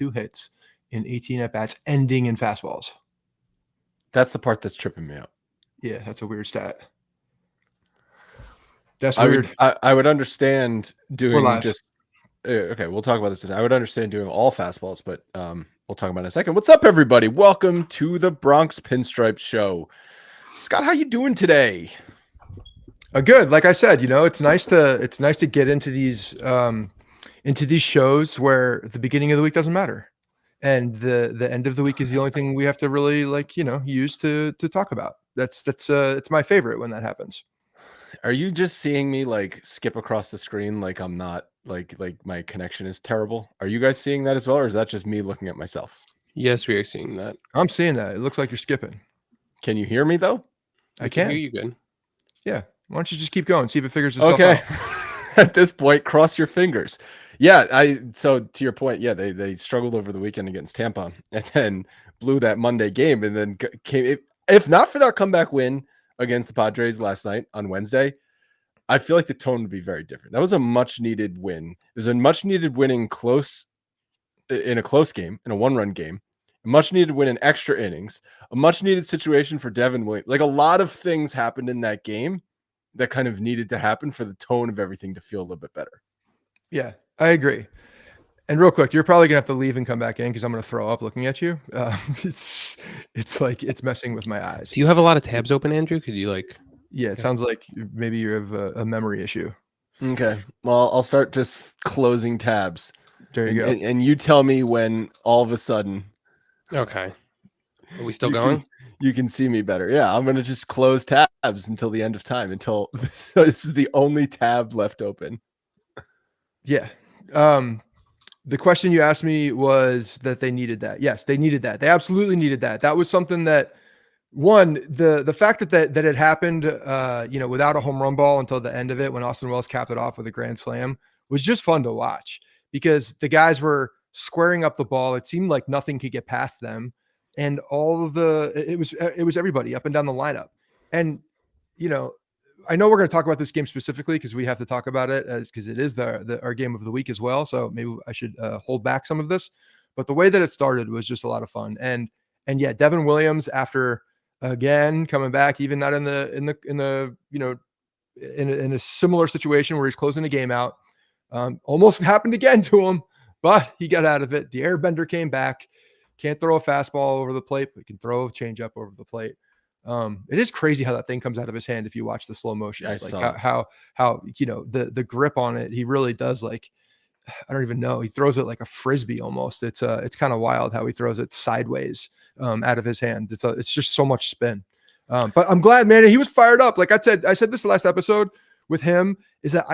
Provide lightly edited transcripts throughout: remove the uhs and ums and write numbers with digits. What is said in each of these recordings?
2 hits in 18 at-bats, ending in fastballs. That's the part that's tripping me out. Yeah, that's a weird stat. That's weird. I would understand doing just... Okay, we'll talk about this. I would understand doing all fastballs, but we'll talk about it in a second. What's up, everybody? Welcome to the Bronx Pinstripes show. Scott, how you doing today? Good. Like I said, it's nice to get into these shows where the beginning of the week doesn't matter, and the end of the week is the only thing we have to really use to talk about. It's my favorite when that happens. Are you just seeing me skip across the screen like I'm not like my connection is terrible? Are you guys seeing that as well, or is that just me looking at myself? Yes, we are seeing that. I'm seeing that. It looks like you're skipping. Can you hear me though? I can hear you good. Yeah. Why don't you just keep going? See if it figures itself out. At this point, cross your fingers. Yeah. So to your point, yeah, they struggled over the weekend against Tampa and then blew that Monday game, and then came. If not for that comeback win against the Padres last night on Wednesday, I feel like the tone would be very different. That was a much needed win. It was a much needed win in a close game, in a 1-run game. A much needed win in extra innings. A much needed situation for Devin Williams. Like, a lot of things happened in that game that kind of needed to happen for the tone of everything to feel a little bit better. Yeah, I agree. And real quick, you're probably gonna have to leave and come back in because I'm gonna throw up looking at you. It's like it's messing with my eyes. Do you have a lot of tabs open, Andrew? Could you Yeah, it sounds like maybe you have a memory issue. Okay, well, I'll start just closing tabs. There you go. And you tell me when all of a sudden. Okay. Are we still going? You can see me better. Yeah, I'm gonna just close tabs until the end of time, until this is the only tab left open. Yeah. The question you asked me was that they needed that. Yes, they needed that. They absolutely needed that. That was something that, one, the fact that it happened, without a home run ball until the end of it when Austin Wells capped it off with a grand slam was just fun to watch because the guys were squaring up the ball. It seemed like nothing could get past them, and it was everybody up and down the lineup. And I know we're going to talk about this game specifically because we have to talk about it because it is our game of the week as well. So maybe I should hold back some of this, but the way that it started was just a lot of fun. And yeah, Devin Williams, after again coming back, even not in a similar situation where he's closing the game out, almost happened again to him, but he got out of it. The airbender came back. Can't throw a fastball over the plate, but can throw a changeup over the plate. It is crazy how that thing comes out of his hand if you watch the slow motion. How the grip on it, he really does, I don't even know, he throws it like a frisbee almost. It's kind of wild how he throws it sideways out of his hand. It's just so much spin. But I'm glad, man, he was fired up. Like I said this last episode with him, is that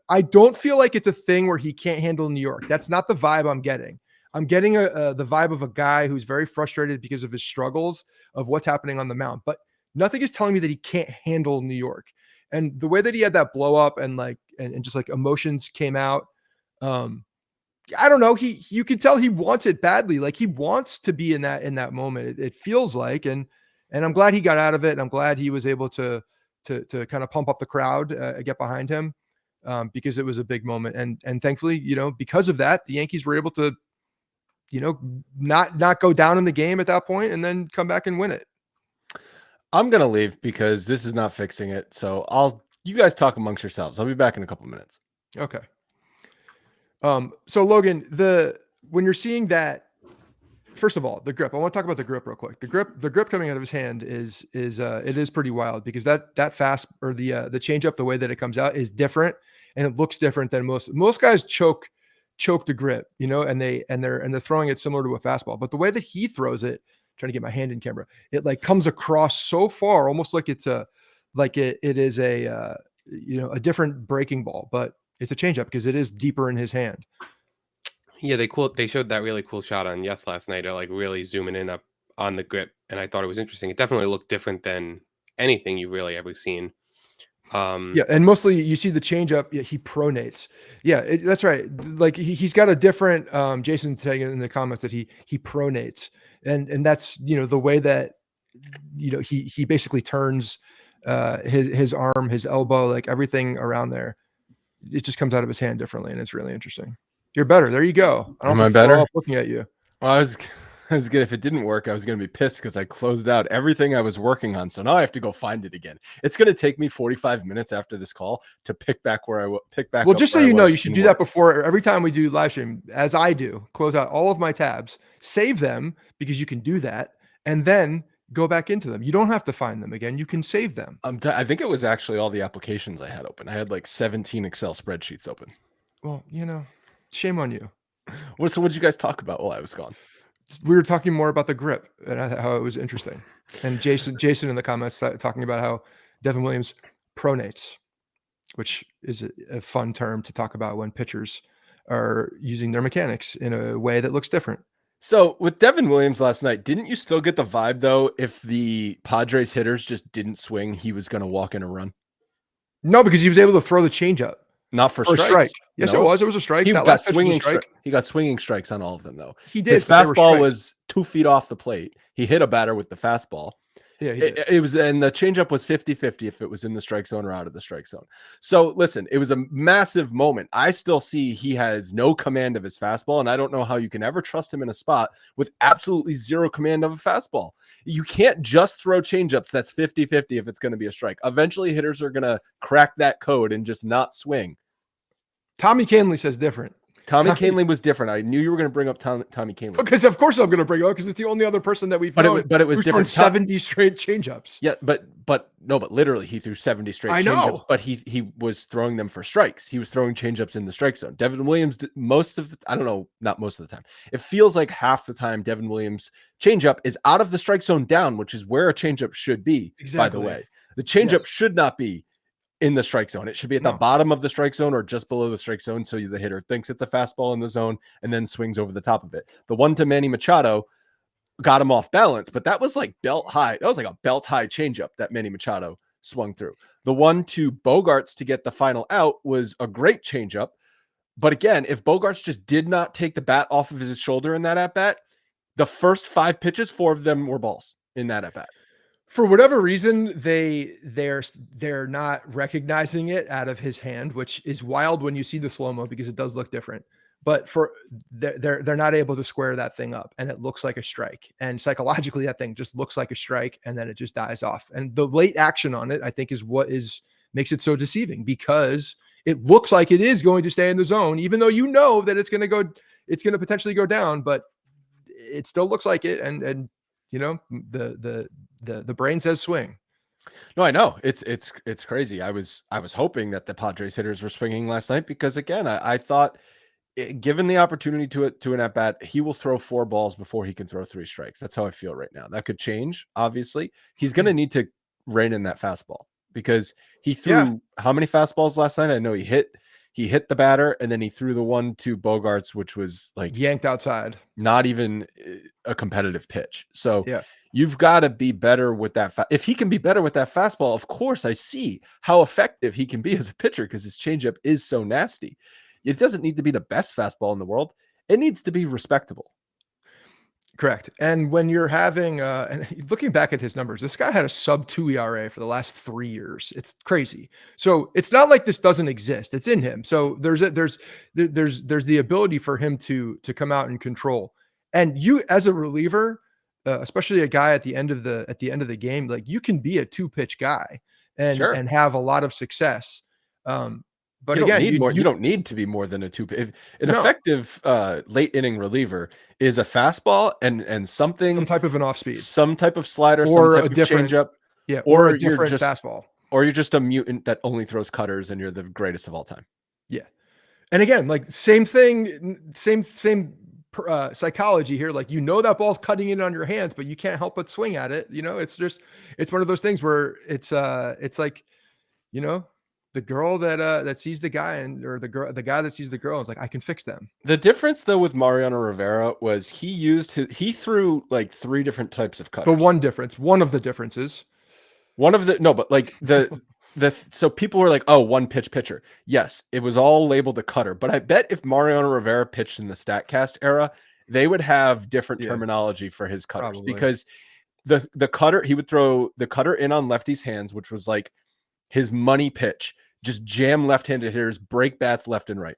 I don't feel like it's a thing where he can't handle New York. That's not the vibe I'm getting. I'm getting the vibe of a guy who's very frustrated because of his struggles of what's happening on the mound, but nothing is telling me that he can't handle New York. And the way that he had that blow up and just emotions came out, I don't know. You can tell he wants it badly. Like, he wants to be in that moment. It feels like, and I'm glad he got out of it. And I'm glad he was able to kind of pump up the crowd, get behind him, because it was a big moment. And thankfully, because of that, the Yankees were able to, not go down in the game at that point and then come back and win it. I'm going to leave because this is not fixing it. So you guys talk amongst yourselves. I'll be back in a couple of minutes. Okay. So Logan, when you're seeing that, first of all, the grip, I want to talk about the grip real quick. The grip coming out of his hand is pretty wild because that fast, or the changeup, the way that it comes out is different, and it looks different than most guys choke the grip, and they're throwing it similar to a fastball. But the way that he throws it, trying to get my hand in camera, it comes across so far, almost like it is a different breaking ball, but it's a changeup because it is deeper in his hand. Yeah, they showed that really cool shot on Yes last night, really zooming in up on the grip, and I thought it was interesting. It definitely looked different than anything you've really ever seen. Yeah, and mostly you see the changeup. Yeah, he pronates. Yeah, that's right. Like he's got a different. Jason saying in the comments that he pronates, and that's the way that he basically turns his arm, his elbow, like everything around there. It just comes out of his hand differently, and it's really interesting. You're better. There you go. I don't Am have I to throw better? up looking at you. Well, I was good. If it didn't work, I was going to be pissed because I closed out everything I was working on. So now I have to go find it again. It's going to take me 45 minutes after this call to pick back Well, up just so where I you know, was you should in do work. that before every time we do live stream, as I do. Close out all of my tabs, save them because you can do that, and then go back into them. You don't have to find them again. You can save them. I think it was actually all the applications I had open. I had like 17 Excel spreadsheets open. Well, shame on you. So what did you guys talk about while I was gone? We were talking more about the grip and how it was interesting. And Jason in the comments talking about how Devin Williams pronates, which is a fun term to talk about when pitchers are using their mechanics in a way that looks different. So with Devin Williams last night, didn't you still get the vibe though, if the Padres hitters just didn't swing, he was going to walk in a run? No, because he was able to throw the changeup. Not for For a strikes. strike. Yes, No. it was. It was a strike. He That got last pitch was a swinging strike. he got swinging strikes on all of them though. He did. His but they were fastball strikes. was 2 feet off the plate. He hit a batter with the fastball. Yeah, he did. It was, and the changeup was 50-50 if it was in the strike zone or out of the strike zone. So listen, it was a massive moment. I still see he has no command of his fastball, and I don't know how you can ever trust him in a spot with absolutely zero command of a fastball. You can't just throw changeups that's 50-50 if it's going to be a strike. Eventually, hitters are going to crack that code and just not swing. Tommy Canley says different. Tommy Canley was different. I knew you were going to bring up Tommy Canley. Because of course I'm going to bring it up because it's the only other person that we've known but it was who's thrown different. 70 straight changeups. Yeah, but literally he threw 70 straight I know. changeups, but he was throwing them for strikes. He was throwing changeups in the strike zone. Devin Williams, I don't know, not most of the time. It feels like half the time Devin Williams' changeup is out of the strike zone down, which is where a changeup should be, by the way. The changeup should not be in the strike zone. It should be at the bottom of the strike zone or just below the strike zone, so the hitter thinks it's a fastball in the zone and then swings over the top of it. The one to Manny Machado got him off balance, but that was like belt high. That was like a belt high changeup that Manny Machado swung through. The one to Bogarts to get the final out was a great changeup. But again, if Bogarts just did not take the bat off of his shoulder in that at bat, the first 5 pitches, 4 of them were balls in that at bat. For whatever reason, they're not recognizing it out of his hand, which is wild when you see the slow-mo because it does look different. But they're not able to square that thing up, and it looks like a strike. And psychologically, that thing just looks like a strike, and then it just dies off. And the late action on it, I think, is what makes it so deceiving because it looks like it is going to stay in the zone, even though you know that it's going to potentially go down, but it still looks like it. And the brain says swing. No, I know it's crazy. I was hoping that the Padres hitters were swinging last night because again, I thought given the opportunity to an at bat, he will throw 4 balls before he can throw 3 strikes. That's how I feel right now. That could change. Obviously, he's going to need to rein in that fastball because he threw how many fastballs last night? I know he hit the batter and then he threw the one to Bogarts, which was like yanked outside, not even a competitive pitch. So you've got to be better with that. If he can be better with that fastball, of course, I see how effective he can be as a pitcher because his changeup is so nasty. It doesn't need to be the best fastball in the world. It needs to be respectable. Correct. And when you're having, and looking back at his numbers, this guy had a sub-2 ERA for the last 3 years. It's crazy. So it's not like this doesn't exist. It's in him. So there's the ability for him to come out and control. And you, as a reliever, especially a guy at the end of the game, like you can be a 2-pitch guy and have a lot of success. But you again, you don't need to be more than a 2. Effective late inning reliever is a fastball and some type of an off speed, some type of slider, or some type a different changeup, or a different fastball, or you're just a mutant that only throws cutters and you're the greatest of all time. Yeah, and again, like same thing, same psychology here. Like that ball's cutting in on your hands, but you can't help but swing at it. It's one of those things where it's like the girl that sees the guy or the guy that sees the girl is like, I can fix them. The difference though with Mariano Rivera was he threw like 3 different types of cutters. But one of the differences, so people were like, oh, 1-pitch pitcher. Yes, it was all labeled a cutter, but I bet if Mariano Rivera pitched in the StatCast era, they would have different terminology for his cutters because the cutter, he would throw the cutter in on lefty's hands, which was like his money pitch, just jam left-handed hitters, break bats left and right.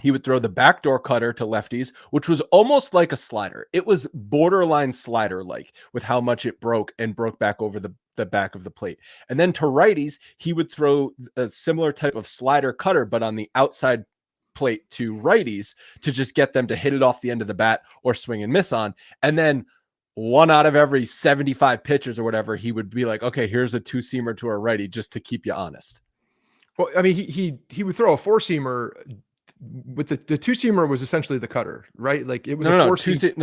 He would throw the backdoor cutter to lefties, which was almost like a slider. It was borderline slider-like with how much it broke back over the back of the plate. And then to righties, he would throw a similar type of slider cutter, but on the outside plate to righties to just get them to hit it off the end of the bat or swing and miss on. And then 1 out of every 75 pitches or whatever, he would be like, okay, here's a 2-seamer to a righty just to keep you honest. Well, I mean, he would throw a 4-seamer with the 2-seamer was essentially the cutter, right? Like it was he threw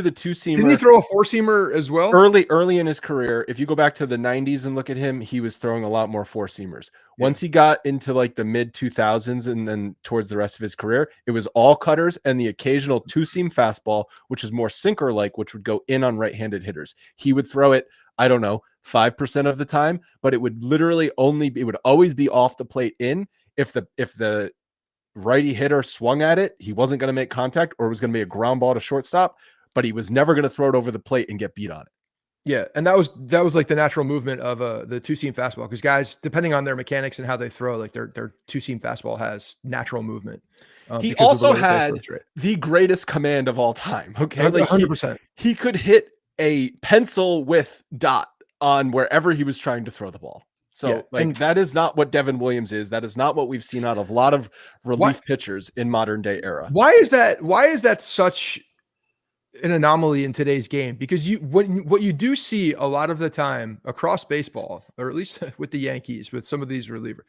the 2-seamer. Didn't he throw a 4-seamer as well? Early in his career, if you go back to the 90s and look at him, he was throwing a lot more 4-seamers. Yeah. Once he got into like the mid 2000s and then towards the rest of his career, it was all cutters and the occasional 2-seam fastball, which is more sinker like, which would go in on right-handed hitters. He would throw it, I don't know, 5% of the time, but it would always be off the plate in. If the righty hitter swung at it, he wasn't going to make contact, or it was going to be a ground ball to shortstop, but he was never going to throw it over the plate and get beat on it. Yeah, and that was like the natural movement of the 2-seam fastball, because guys, depending on their mechanics and how they throw, like their 2-seam fastball has natural movement. He also had the greatest command of all time. Okay, like 100%. He could hit a pencil width dot on wherever he was trying to throw the ball. So that is not what Devin Williams is. That is not what we've seen out of a lot of relief pitchers in modern day era. Why is that such an anomaly in today's game? Because what you do see a lot of the time across baseball, or at least with the Yankees, with some of these relievers,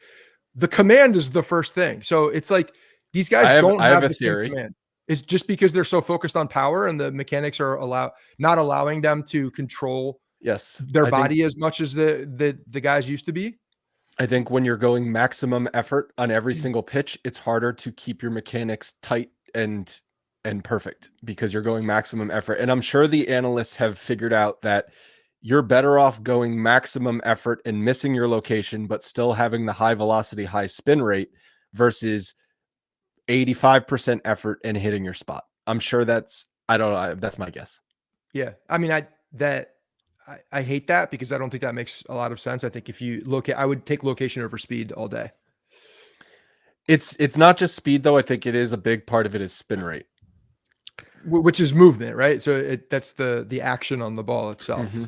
the command is the first thing. So it's like these guys don't have the theory. Command. It's just because they're so focused on power and the mechanics are not allowing them to control their body as much as the guys used to be. I think when you're going maximum effort on every single pitch, it's harder to keep your mechanics tight and perfect because you're going maximum effort. And I'm sure the analysts have figured out that you're better off going maximum effort and missing your location, but still having the high velocity, high spin rate versus 85% effort and hitting your spot. I'm sure that's my guess. Yeah. I mean, I hate that because I don't think that makes a lot of sense. I think if you look at, I would take location over speed all day. It's not just speed though. I think it is a big part of it is spin rate, which is movement, right? So that's the action on the ball itself. Mm-hmm.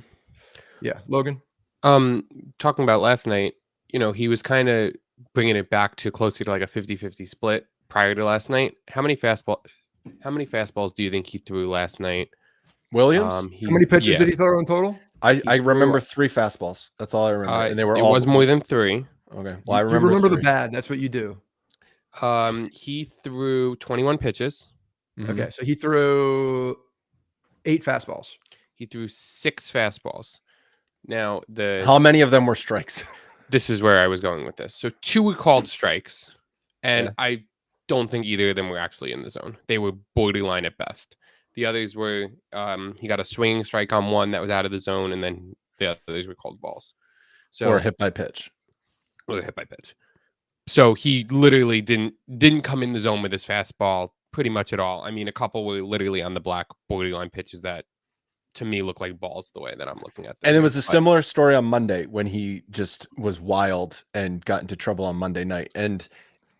Yeah. Logan. Talking about last night, he was kind of bringing it back to closer to like a 50-50 split prior to last night. How many fastballs do you think he threw last night? Williams? How many pitches did he throw in total? I remember 3 fastballs. That's all I remember. And they were was more than 3. Okay. Well, I remember the bad. That's what you do. He threw 21 pitches. Mm-hmm. Okay. So he threw 8 fastballs. He threw 6 fastballs. Now how many of them were strikes? This is where I was going with this. So 2 were called strikes. And I don't think either of them were actually in the zone. They were borderline at best. The others were, he got a swinging strike on one that was out of the zone, and then the others were called balls. Or hit by pitch. So he literally didn't come in the zone with his fastball pretty much at all. I mean, a couple were literally on the black borderline pitches that, to me, look like balls the way that I'm looking at them. And it was a similar story on Monday when he just was wild and got into trouble on Monday night. And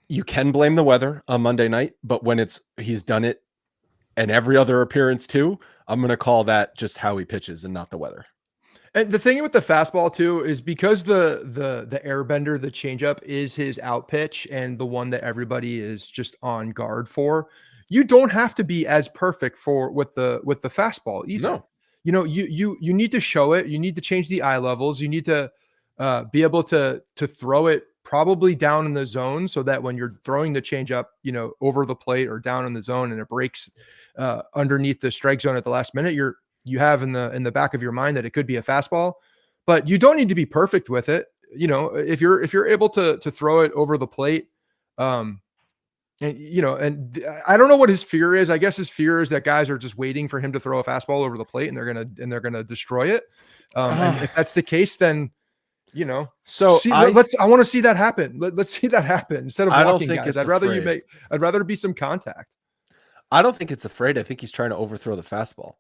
you can blame the weather on Monday night, but when he's done it, and every other appearance too, I'm going to call that just how he pitches and not the weather. And the thing with the fastball too is because the airbender, the changeup is his out pitch and the one that everybody is just on guard for. You don't have to be as perfect with the fastball either. No. You need to show it. You need to change the eye levels. You need to be able to throw it probably down in the zone so that when you're throwing the changeup, over the plate or down in the zone and it breaks underneath the strike zone at the last minute, you have in the back of your mind that it could be a fastball, but you don't need to be perfect with it. If you're able to throw it over the plate, and I don't know what his fear is. I guess his fear is that guys are just waiting for him to throw a fastball over the plate and they're gonna destroy it. And if that's the case, then so I want to see that happen. Let's see that happen instead of walking guys. I'd rather be some contact. I don't think it's afraid. I think he's trying to overthrow the fastball,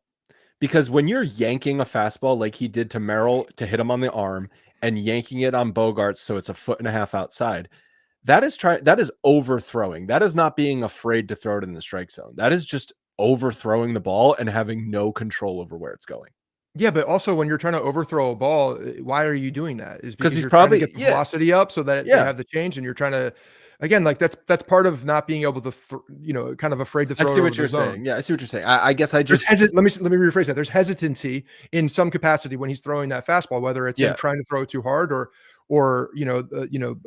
because when you're yanking a fastball like he did to Merrill to hit him on the arm and yanking it on Bogarts so it's 1.5 feet outside, that is overthrowing. That is not being afraid to throw it in the strike zone. That is just overthrowing the ball and having no control over where it's going. Yeah, but also when you're trying to overthrow a ball, why are you doing that? Is because he's you're probably trying to get the velocity up so that they have the change, and you're trying to, again, like that's part of not being able to, kind of afraid to throw. I see what you're saying. Yeah, I see what you're saying. I guess I just let me rephrase that. There's hesitancy in some capacity when he's throwing that fastball, whether it's him trying to throw it too hard or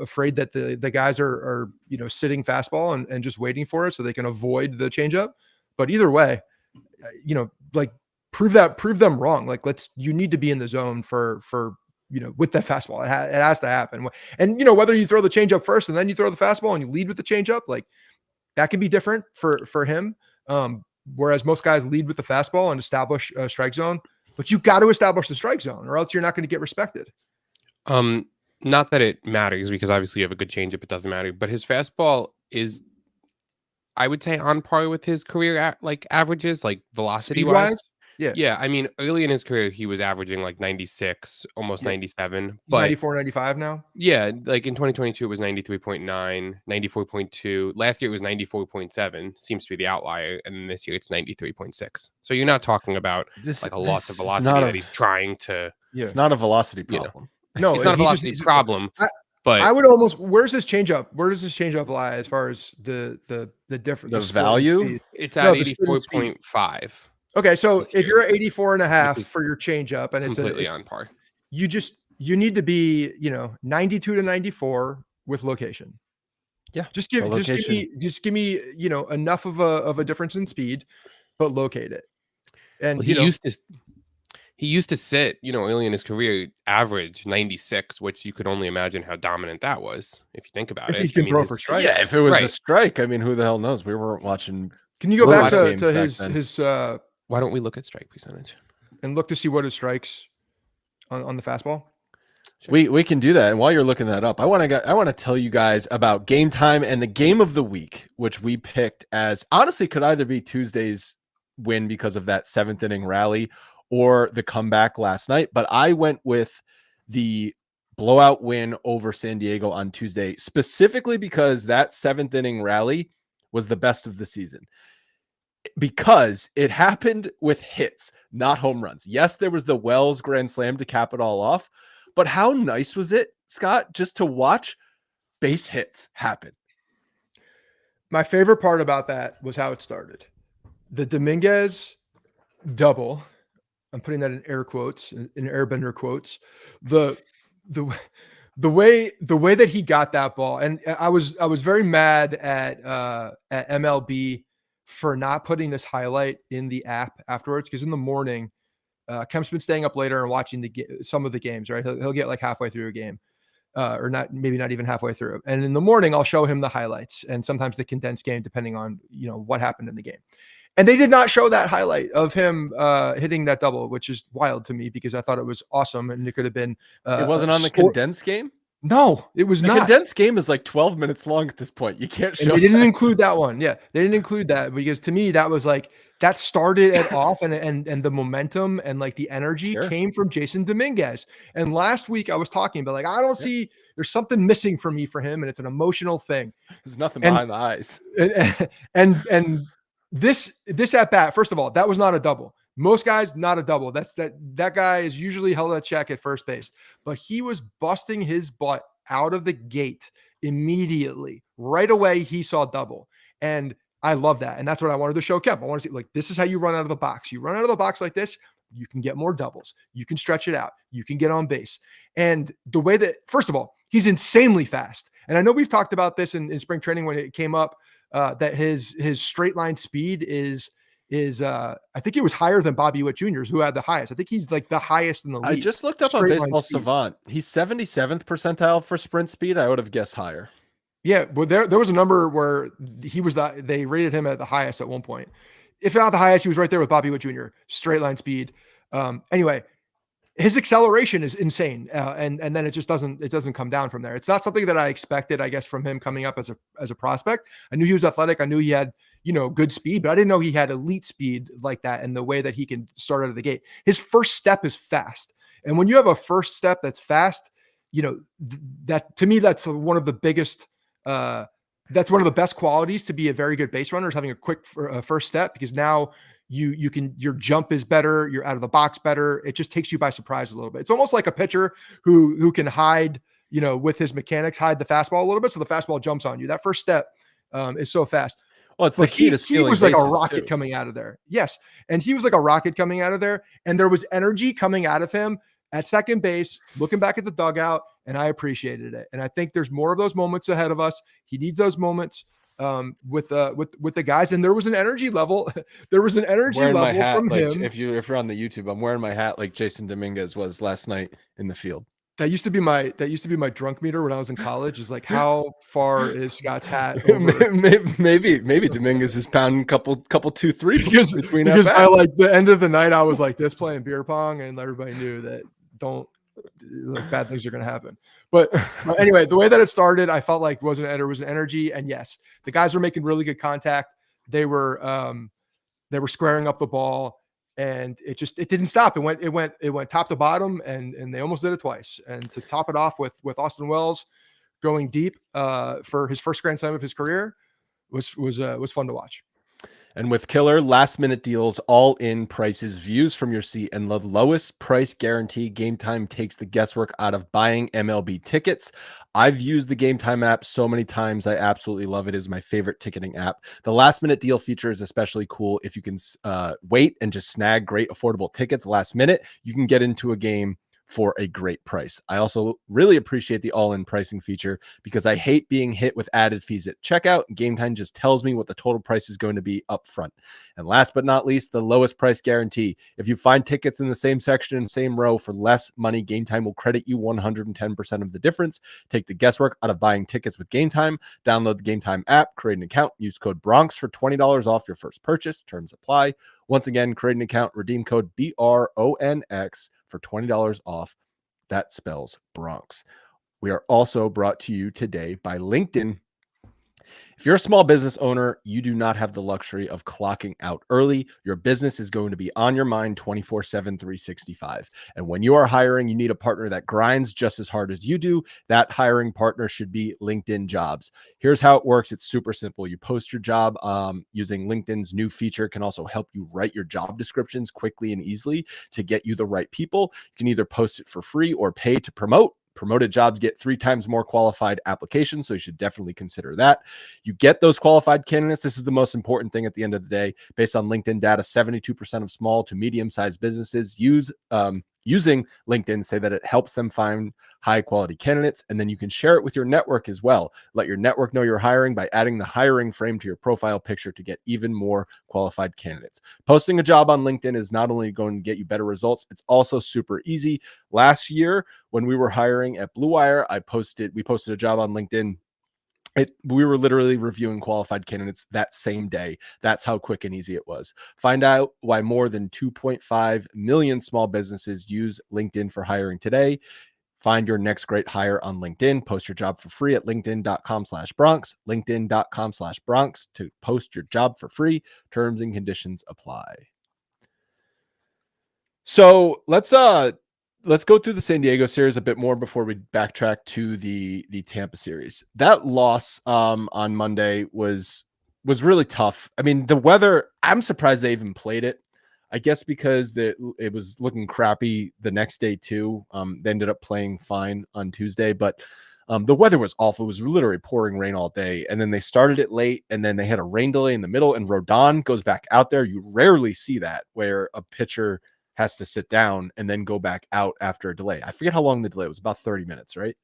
afraid that the guys are sitting fastball and just waiting for it so they can avoid the changeup. But either way, like prove them wrong. Like you need to be in the zone for with that fastball. It has to happen. And whether you throw the changeup first and then you throw the fastball and you lead with the changeup, like that can be different for him. Whereas most guys lead with the fastball and establish a strike zone, but you got to establish the strike zone or else you're not going to get respected. Not that it matters because obviously you have a good changeup. It doesn't matter, but his fastball is, I would say, on par with his career averages, like velocity wise. Yeah. I mean, early in his career, he was averaging like 96, almost 97. But 94, 95 now. Yeah, like in 2022, it was 93.9, 94.2. Last year, it was 94.7. Seems to be the outlier. And then this year, it's 93.6. So you're not talking about a loss of velocity that he's trying to. Yeah. It's not a velocity problem. No, it's not a velocity problem. But I would almost. Where's his changeup? Where does his changeup lie as far as the difference? The value? It's at 84.5. Okay, so if you're at 84.5 for your changeup and it's completely on par, you need to be 92 to 94 with location. Yeah, just give me enough of a difference in speed, but locate it. And he used to sit early in his career average 96, which you could only imagine how dominant that was if you think about it. If he can throw for strikes. Yeah, if it was a strike, I mean, who the hell knows? We weren't watching. Can you go back to his why don't we look at strike percentage and look to see what his strikes on the fastball? Sure. We can do that. And while you're looking that up, I want to tell you guys about Game Time and the game of the week, which we picked as honestly could either be Tuesday's win because of that 7th inning rally or the comeback last night. But I went with the blowout win over San Diego on Tuesday, specifically because that 7th inning rally was the best of the season. Because it happened with hits, not home runs. Yes, there was the Wells grand slam to cap it all off, but how nice was it, Scott, just to watch base hits happen? My favorite part about that was how it started. The Dominguez double, I'm putting that in air quotes, in airbender quotes. The way that he got that ball, and I was very mad at MLB for not putting this highlight in the app afterwards, because in the morning, Kemp's been staying up later and watching some of the games, right? He'll get like halfway through a game, or maybe not even halfway through. And in the morning, I'll show him the highlights and sometimes the condensed game, depending on what happened in the game. And they did not show that highlight of him hitting that double, which is wild to me because I thought it was awesome and it could have been. It wasn't on the condensed game? No, it was not. The condensed game is like 12 minutes long at this point. You can't show. They didn't include that one. Yeah, they didn't include that because to me that was like that started it off, and the momentum and like the energy came from Jason Dominguez. And last week I was talking about like I don't see there's something missing for him, and it's an emotional thing. There's nothing behind the eyes. And this at bat, first of all, that was not a double. Most guys, not a double. That guy is usually held at check at first base, but he was busting his butt out of the gate immediately. Right away, he saw double. And I love that. And that's what I wanted to show Kemp. I want to see, like, this is how you run out of the box. You run out of the box like this, you can get more doubles. You can stretch it out. You can get on base. And the way that, first of all, he's insanely fast. And I know we've talked about this in spring training when it came up, that his straight line speed is I think it was higher than Bobby Witt Jr.'s, who had the highest. I think he's like the highest in the league. I just looked up on Baseball Savant. He's 77th percentile for sprint speed. I would have guessed higher. Yeah, but there was a number where they rated him at the highest at one point. If not the highest, he was right there with Bobby Witt Jr. Straight line speed. Anyway, his acceleration is insane, and then it just doesn't come down from there. It's not something that I expected, I guess, from him coming up as a prospect. I knew he was athletic. I knew he had good speed, but I didn't know he had elite speed like that and the way that he can start out of the gate. His first step is fast. And when you have a first step that's fast, that to me, that's one of the biggest that's one of the best qualities to be a very good base runner, is having a quick first step, because now your jump is better. You're out of the box better. It just takes you by surprise a little bit. It's almost like a pitcher who can hide, with his mechanics, hide the fastball a little bit. So the fastball jumps on you. That first step is so fast. Well, it's But the key to he stealing was like a bases, rocket too. coming out of there. Yes. And he was like a rocket coming out of there. And there was energy coming out of him at second base, looking back at the dugout. And I appreciated it. And I think there's more of those moments ahead of us. He needs those moments with the guys. And there was an energy level. There was an energy Wearing my level hat, from like him. if you're on the YouTube, I'm wearing my hat like Jason Dominguez was last night in the field. That used to be my drunk meter when I was in college, is like, how far is Scott's hat over? maybe Dominguez is pounding couple 2-3 because between by at-bats. like the end of the night, I was like this playing beer pong, and everybody knew that bad things are going to happen. But anyway, the way that it started, I felt like there was an energy, and yes, the guys were making really good contact. They were squaring up the ball, and it didn't stop. It went top to bottom, and they almost did it twice. And to top it off with Austin Wells going deep for his first grand slam of his career was fun to watch. And with killer last-minute deals, all-in prices, views from your seat, and the lowest price guarantee, Game Time takes the guesswork out of buying MLB tickets. I've used the Game Time app so many times. I absolutely love it. It is my favorite ticketing app. The last-minute deal feature is especially cool. If you can wait and just snag great affordable tickets last minute, you can get into a game for a great price. I also really appreciate the all-in pricing feature, because I hate being hit with added fees at checkout. Game Time just tells me what the total price is going to be up front. And last but not least, the lowest price guarantee. If you find tickets in the same section and same row for less money, Game Time will credit you 110% of the difference. Take the guesswork out of buying tickets with Game Time. Download the Game Time app, create an account, use code Bronx for $20 off your first purchase. Terms apply. Once again, create an account, redeem code BRONX for $20 off. That spells Bronx. We are also brought to you today by LinkedIn. If you're a small business owner, you do not have the luxury of clocking out early. Your business is going to be on your mind 24/7, 365. And when you are hiring, you need a partner that grinds just as hard as you do. That hiring partner should be LinkedIn Jobs. Here's how it works. It's super simple. You post your job using LinkedIn's new feature, can also help you write your job descriptions quickly and easily to get you the right people. You can either post it for free or pay to promote. Promoted jobs get 3 times more qualified applications, so you should definitely consider that. You get those qualified candidates. This is the most important thing at the end of the day. Based on LinkedIn data, 72% of small to medium-sized businesses using LinkedIn say that it helps them find high-quality candidates, and then you can share it with your network as well. Let your network know you're hiring by adding the hiring frame to your profile picture to get even more qualified candidates. Posting a job on LinkedIn is not only going to get you better results, it's also super easy. Last year, when we were hiring at Blue Wire, we posted a job on LinkedIn. We were literally reviewing qualified candidates that same day. That's how quick and easy it was. Find out why more than 2.5 million small businesses use LinkedIn for hiring today. Find your next great hire on LinkedIn. Post your job for free at linkedin.com/Bronx, linkedin.com/Bronx to post your job for free. Terms and conditions apply. So let's go through the San Diego series a bit more before we backtrack to the Tampa series. That loss on Monday was really tough. I mean, the weather, I'm surprised they even played it. I guess because it was looking crappy the next day too. They ended up playing fine on Tuesday, but the weather was awful. It was literally pouring rain all day. And then they started it late, and then they had a rain delay in the middle, and Rodon goes back out there. You rarely see that, where a pitcher has to sit down and then go back out after a delay. I forget how long the delay was, about 30 minutes, right?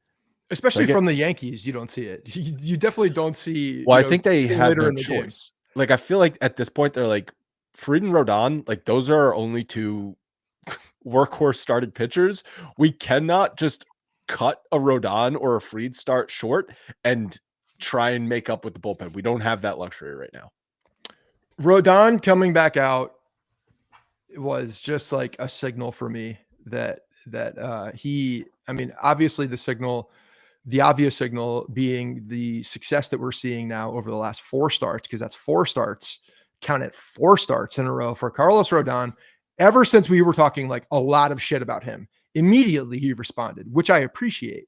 Especially from the Yankees, you don't see it. You definitely don't see. Well, I think they had no choice. Like, I feel like at this point, they're like, Fried and Rodon, like, those are our only 2 workhorse started pitchers. We cannot just cut a Rodon or a Fried start short and try and make up with the bullpen. We don't have that luxury right now. Rodon coming back out was just like a signal for me that obviously the obvious signal being the success that we're seeing now over the last 4 starts, because that's 4 starts, count it, 4 starts in a row for Carlos Rodon. Ever since we were talking like a lot of shit about him, immediately he responded, which I appreciate.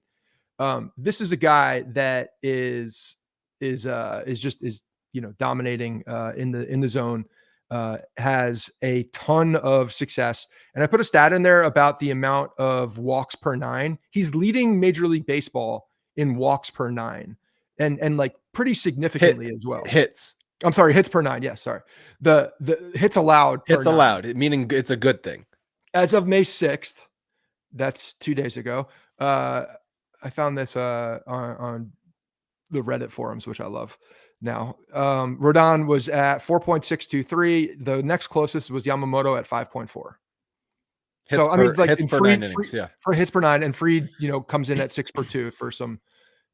This is a guy that is is dominating in the zone, has a ton of success. And I put a stat in there about the amount of walks per 9. He's leading Major League Baseball in walks per 9, and like pretty significantly as well. Hits. I'm sorry, hits per 9. Yes, sorry. The hits allowed. Hits allowed, meaning it's a good thing. As of May 6th, that's 2 days ago. I found this on the Reddit forums, which I love. Now, Rodon was at 4.623. The next closest was Yamamoto at 5.4. So I mean, like hits per 9 innings, for hits per 9, and Fried, comes in at 6 per 2 for some,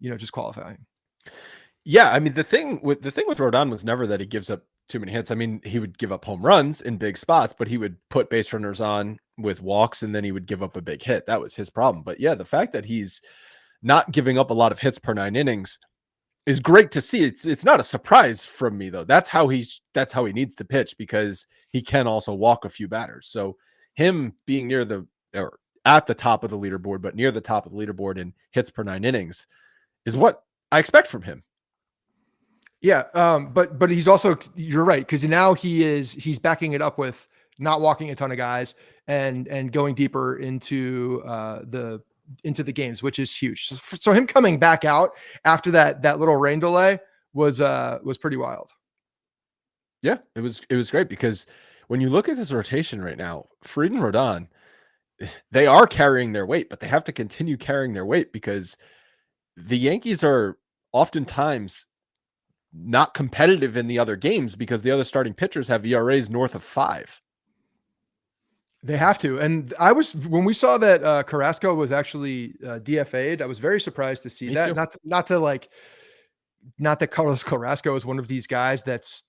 just qualifying. Yeah, I mean the thing with Rodon was never that he gives up too many hits. I mean, he would give up home runs in big spots, but he would put base runners on with walks, and then he would give up a big hit. That was his problem. But yeah, the fact that he's not giving up a lot of hits per 9 innings is great to see. It's not a surprise from me though. That's how he needs to pitch, because he can also walk a few batters. So him being or at the top of the leaderboard, but near the top of the leaderboard in hits per 9 innings is what I expect from him. Yeah. But he's also, you're right. Cause now he's backing it up with not walking a ton of guys and going deeper into the games, which is huge. So him coming back out after that little rain delay was pretty wild. Yeah, it was great, because when you look at this rotation right now, Fried and Rodon, they are carrying their weight, but they have to continue carrying their weight because the Yankees are oftentimes not competitive in the other games because the other starting pitchers have ERAs north of 5. They have to. And when we saw that Carrasco was actually DFA'd, I was very surprised to see Me that. too. Not that Carlos Carrasco is one of these guys that's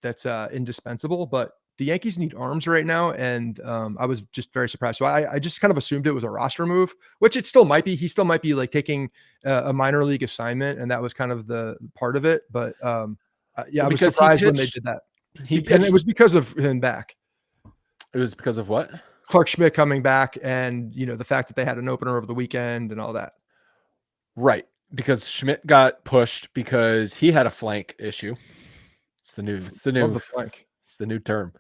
indispensable, but the Yankees need arms right now. And I was just very surprised. So I just kind of assumed it was a roster move, which it still might be. He still might be like taking a minor league assignment, and that was kind of the part of it. But yeah, I was surprised when they did that. And it was because of him back. It was because of what? Clark Schmidt coming back, and the fact that they had an opener over the weekend and all that. Right. Because Schmidt got pushed because he had a flank issue. It's the new flank. It's the new term.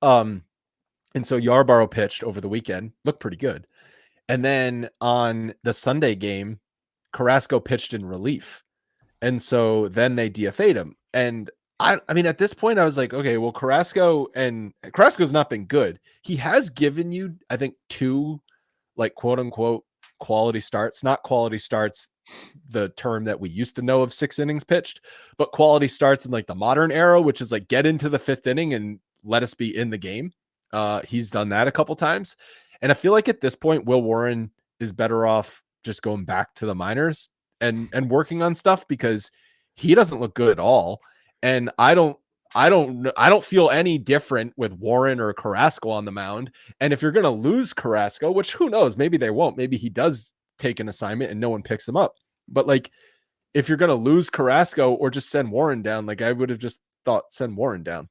And so Yarborough pitched over the weekend, looked pretty good. And then on the Sunday game, Carrasco pitched in relief. And so then they DFA'd him. And I mean, at this point, I was like, okay, well, Carrasco's not been good. He has given you, I think, 2, like, quote unquote, quality starts, not quality starts, the term that we used to know of 6 innings pitched, but quality starts in like the modern era, which is like get into the 5th inning and let us be in the game. He's done that a couple times. And I feel like at this point, Will Warren is better off just going back to the minors and working on stuff, because he doesn't look good at all. And I don't feel any different with Warren or Carrasco on the mound. And if you're going to lose Carrasco, which who knows, maybe they won't, maybe he does take an assignment and no one picks him up. But like, if you're going to lose Carrasco or just send Warren down, like I would have just thought send Warren down.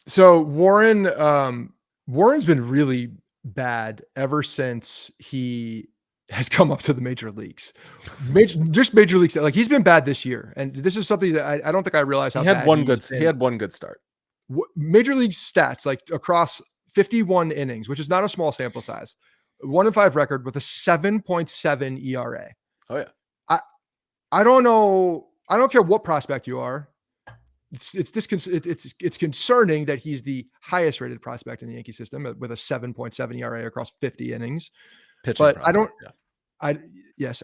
So Warren's been really bad ever since he has come up to the major leagues. Major leagues. Like, he's been bad this year. And this is something that I don't think I realized how bad he had one good start. Major league stats, like across 51 innings, which is not a small sample size, 1-5 record with a 7.7 ERA. Oh yeah. I don't know. I don't care what prospect you are. It's concerning that he's the highest rated prospect in the Yankee system with a 7.7 ERA across 50 innings. Pitching but prospect,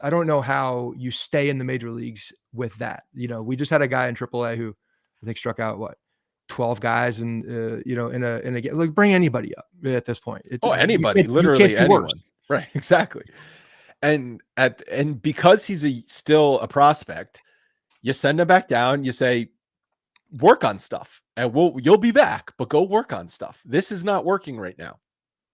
I don't know how you stay in the major leagues with that. We just had a guy in AAA who I think struck out 12 guys and in a game. Like, bring anybody up at this point. Anybody, literally anyone. Right, exactly. And because he's still a prospect, you send him back down. You say, work on stuff, and you'll be back, but go work on stuff. This is not working right now.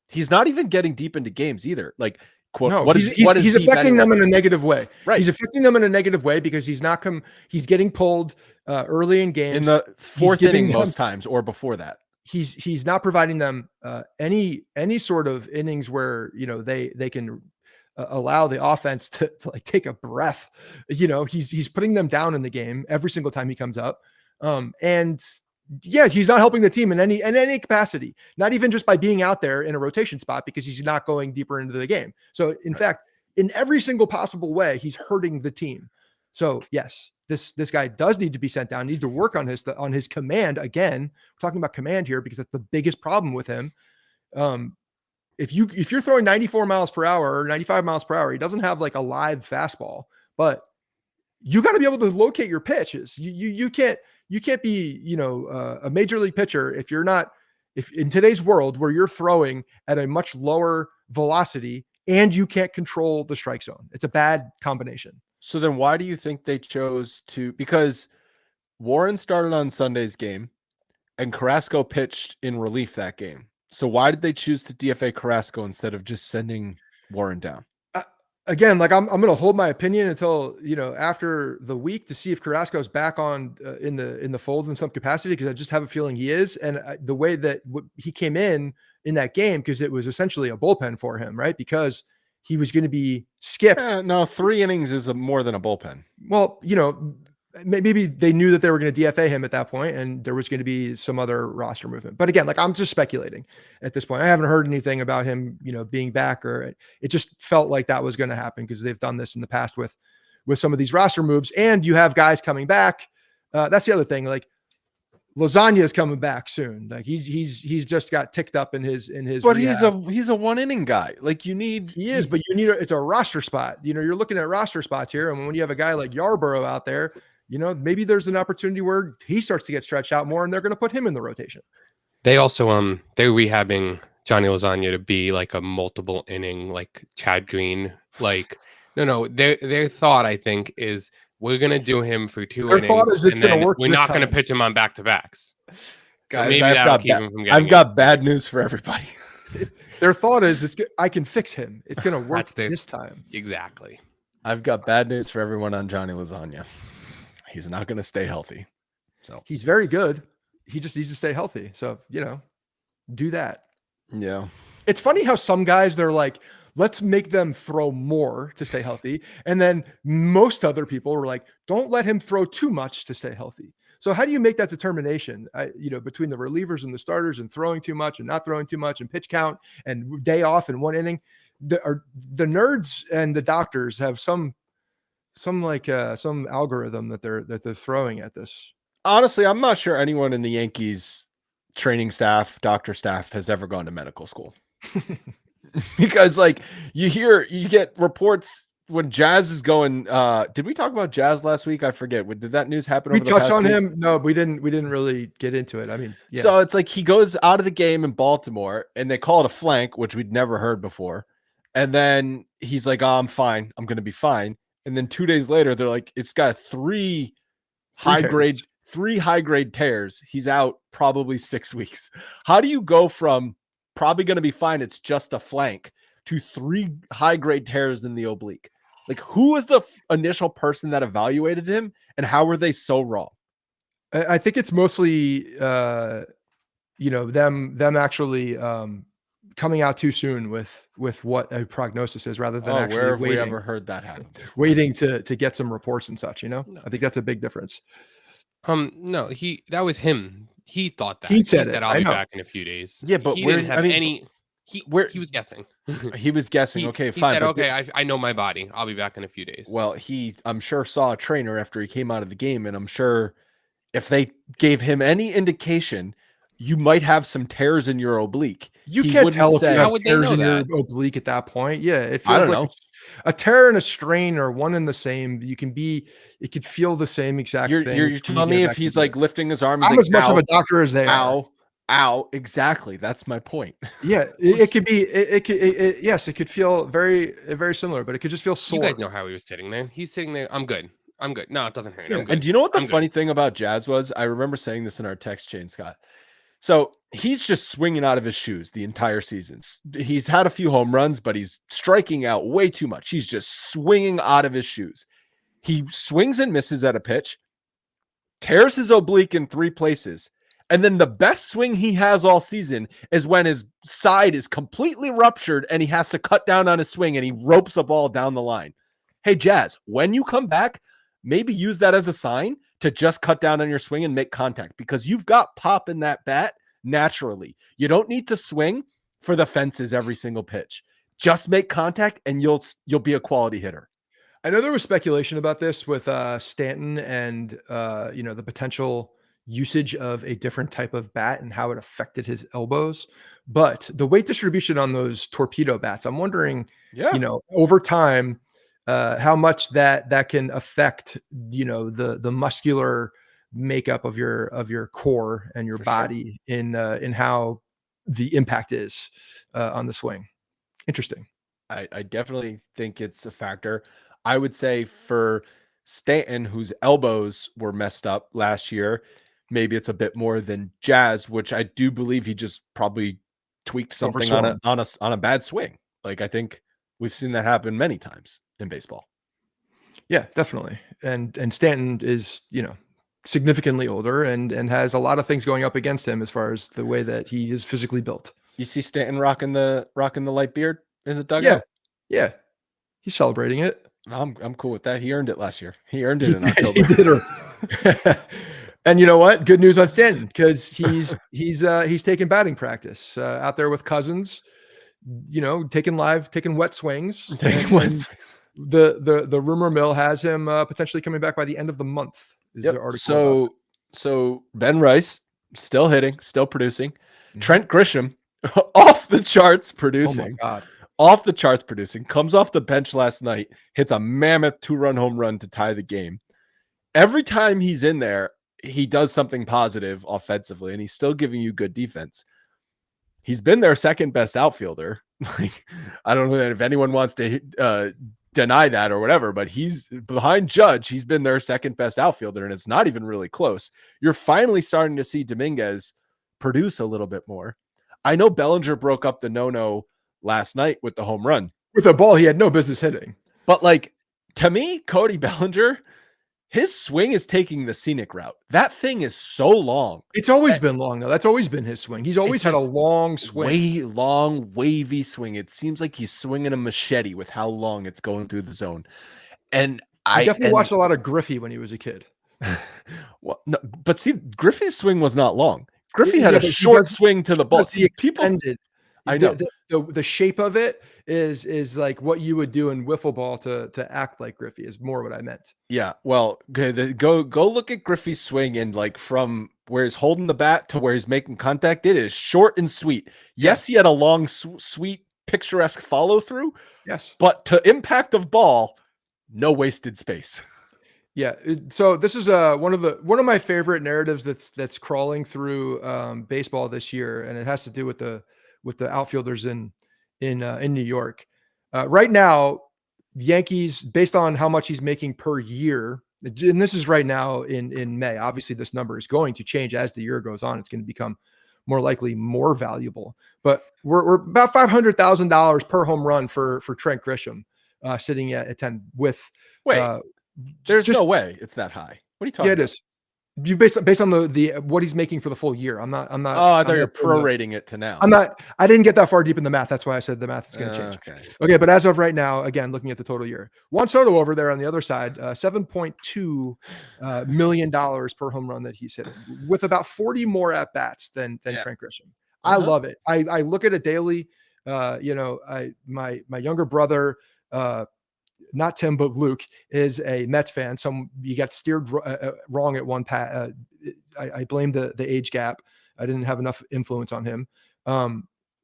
He's not even getting deep into games either. Like, quote, he's affecting them in a negative way. Right. He's affecting them in a negative way because he's getting pulled early in games in the 4th inning most times, or before that. He's not providing them any sort of innings where they can allow the offense to like take a breath. He's putting them down in the game every single time he comes up. And yeah, he's not helping the team in any capacity, not even just by being out there in a rotation spot, because he's not going deeper into the game. So in fact, in every single possible way, he's hurting the team. So yes, this guy does need to be sent down, needs to work on his command. Again, we're talking about command here because that's the biggest problem with him. If you're throwing 94 miles per hour or 95 miles per hour, he doesn't have like a live fastball, but you got to be able to locate your pitches. You can't be, a major league pitcher if in today's world where you're throwing at a much lower velocity and you can't control the strike zone. It's a bad combination. So then why do you think they chose to, because Warren started on Sunday's game and Carrasco pitched in relief that game. So why did they choose to DFA Carrasco instead of just sending Warren down? Again, like I'm going to hold my opinion until, after the week to see if Carrasco is back on in the fold in some capacity, because I just have a feeling he is. And the way that he came in that game, because it was essentially a bullpen for him, right? Because he was going to be skipped. No, 3 innings is more than a bullpen. Well, maybe they knew that they were going to DFA him at that point and there was going to be some other roster movement. But again, like I'm just speculating at this point. I haven't heard anything about him, being back, or it just felt like that was going to happen because they've done this in the past with some of these roster moves, and you have guys coming back. That's the other thing. Like Lasagna is coming back soon. Like he's just got ticked up in his. But rehab. he's a 1 inning guy. Like but you need it's a roster spot. You're looking at roster spots here, and when you have a guy like Yarborough out there, maybe there's an opportunity where he starts to get stretched out more, and they're going to put him in the rotation. They also they're rehabbing Johnny Lasagna to be like a multiple inning like Chad Green. Like no, their thought, I think, is we're gonna do him for 2 innings. Their thought is it's going to work. We're not going to pitch him on back-to-backs. Guys, so maybe that'll keep him from getting. I've got bad news for everybody. Their thought is I can fix him. It's going to work this time. Exactly. I've got bad news for everyone on Johnny Lasagna. He's not going to stay healthy. So he's very good. He just needs to stay healthy. So, do that. Yeah. It's funny how some guys, they're like, let's make them throw more to stay healthy. And then most other people were like, don't let him throw too much to stay healthy. So how do you make that determination, between the relievers and the starters, and throwing too much and not throwing too much, and pitch count and day off in 1 inning? The nerds and the doctors have some algorithm that they're throwing at this. Honestly, I'm not sure anyone in the Yankees training staff, doctor staff has ever gone to medical school. Because like you get reports when Jazz is going. Did we talk about Jazz last week? I forget. Did that news happen? We touched on him. No, we didn't really get into it. I mean, yeah. So it's like he goes out of the game in Baltimore and they call it a flank, which we'd never heard before. And then he's like, "Oh, I'm fine. I'm going to be fine." And then 2 days later, they're like, "It's got 3 high grade tears. He's out probably 6 weeks." How do you go from probably going to be fine, it's just a flank, to 3 high grade tears in the oblique? Like, who was the initial person that evaluated him, and how were they so wrong? I think it's mostly, them actually coming out too soon with what a prognosis is, rather than actually where have waiting. we ever heard that happen? Waiting to get some reports and such. I think that's a big difference. No, that was him. He thought that. He said it. I'll be back in a few days. Yeah, but he didn't have any. He was guessing. He was guessing. Okay, he fine. He said, "Okay, I know my body. I'll be back in a few days." Well, I'm sure, saw a trainer after he came out of the game, and I'm sure if they gave him any indication, you might have some tears in your oblique. You can't tell if you how have would they tears know in your that? oblique at that point. Yeah, it I feels don't like know. a tear and a strain are one and the same. It could feel the same exact thing. You're telling me if he's like lifting his arm, I'm like, as much of a doctor as they are. Ow. Exactly. That's my point. Yeah, it could be. Yes, it could feel very, very similar, but it could just feel sore. You guys know how he was sitting there. He's sitting there. I'm good. No, it doesn't hurt. Yeah. I'm good. And do you know what the I'm funny good. thing about Jazz was? I remember saying this in our text chain, Scott. So he's just swinging out of his shoes the entire season. He's had a few home runs, but he's striking out way too much. He's just swinging out of his shoes. He swings and misses at a pitch, tears his oblique in 3 places, And then the best swing he has all season is when his side is completely ruptured and he has to cut down on his swing and he ropes a ball down the line. Hey, Jazz, when you come back, maybe use that as a sign to just cut down on your swing and make contact, because you've got pop in that bat naturally. You don't need to swing for the fences every single pitch. Just make contact and you'll be a quality hitter. I know there was speculation about this with Stanton and the potential usage of a different type of bat and how it affected his elbows, but the weight distribution on those torpedo bats, I'm wondering, over time, how much that can affect, the muscular makeup of your core and your body in how the impact is on the swing. Interesting. I definitely think it's a factor. I would say for Stanton, whose elbows were messed up last year, maybe it's a bit more than Jazz, which I do believe he just probably tweaked something on a bad swing. Like, I think we've seen that happen many times in baseball. Yeah, definitely. And Stanton is, significantly older and has a lot of things going up against him as far as the way that he is physically built. You see Stanton rocking the light beard in the dugout? Yeah. He's celebrating it. I'm cool with that. He earned it last year. He earned it in October. He did. And you know what? Good news on Stanton, because he's taking batting practice out there with Cousins, taking wet swings. The rumor mill has him potentially coming back by the end of the month. So Ben Rice still hitting, still producing. Mm-hmm. Trent Grisham off the charts producing. Oh my God. Off the charts producing, comes off the bench last night, hits a mammoth 2-run home run to tie the game. Every time he's in there, he does something positive offensively, and he's still giving you good defense. He's been their second best outfielder. Like, I don't know if anyone wants to deny that or whatever, but he's behind Judge. He's been their second best outfielder, and it's not even really close. You're finally starting to see Dominguez produce a little bit more. I know Bellinger broke up the no-no last night with the home run. With a ball he had no business hitting. But, like, to me, Cody Bellinger, his swing is taking the scenic route. That thing is so long. It's always been long, though. That's always been his swing. He's always had a long swing. Long, wavy swing. It seems like he's swinging a machete with how long it's going through the zone. And I definitely watched a lot of Griffey when he was a kid. Well, no, but see, Griffey's swing was not long. Griffey had a short swing to the ball. I know the shape of it is like what you would do in wiffle ball to act like Griffey is more what I meant. Yeah, well, go look at Griffey's swing, and like from where he's holding the bat to where he's making contact, it is short and sweet. Yes, he had a long, sweet, picturesque follow through. Yes, but to impact of ball, no wasted space. Yeah, so this is one of my favorite narratives that's crawling through baseball this year, and it has to do with the outfielders in New York. Right now, the Yankees, based on how much he's making per year, and this is right now in May. Obviously, this number is going to change as the year goes on. It's going to become more likely more valuable. But we're about $500,000 per home run for Trent Grisham, sitting at 10 with. There's no way it's that high. What are you talking about? It is. You based on the what he's making for the full year. I'm not. Oh, I thought you're prorating it to now. I didn't get that far deep in the math. That's why I said the math is going to change. Okay, but as of right now, again, looking at the total year, Juan Soto over there on the other side, $7.2 million per home run that he's hitting, with about 40 more at bats than Trent Grisham. I love it. I look at it daily. My younger brother. Not Tim, but Luke is a Mets fan. You got steered wrong at one pat. I blame the age gap. I didn't have enough influence on him.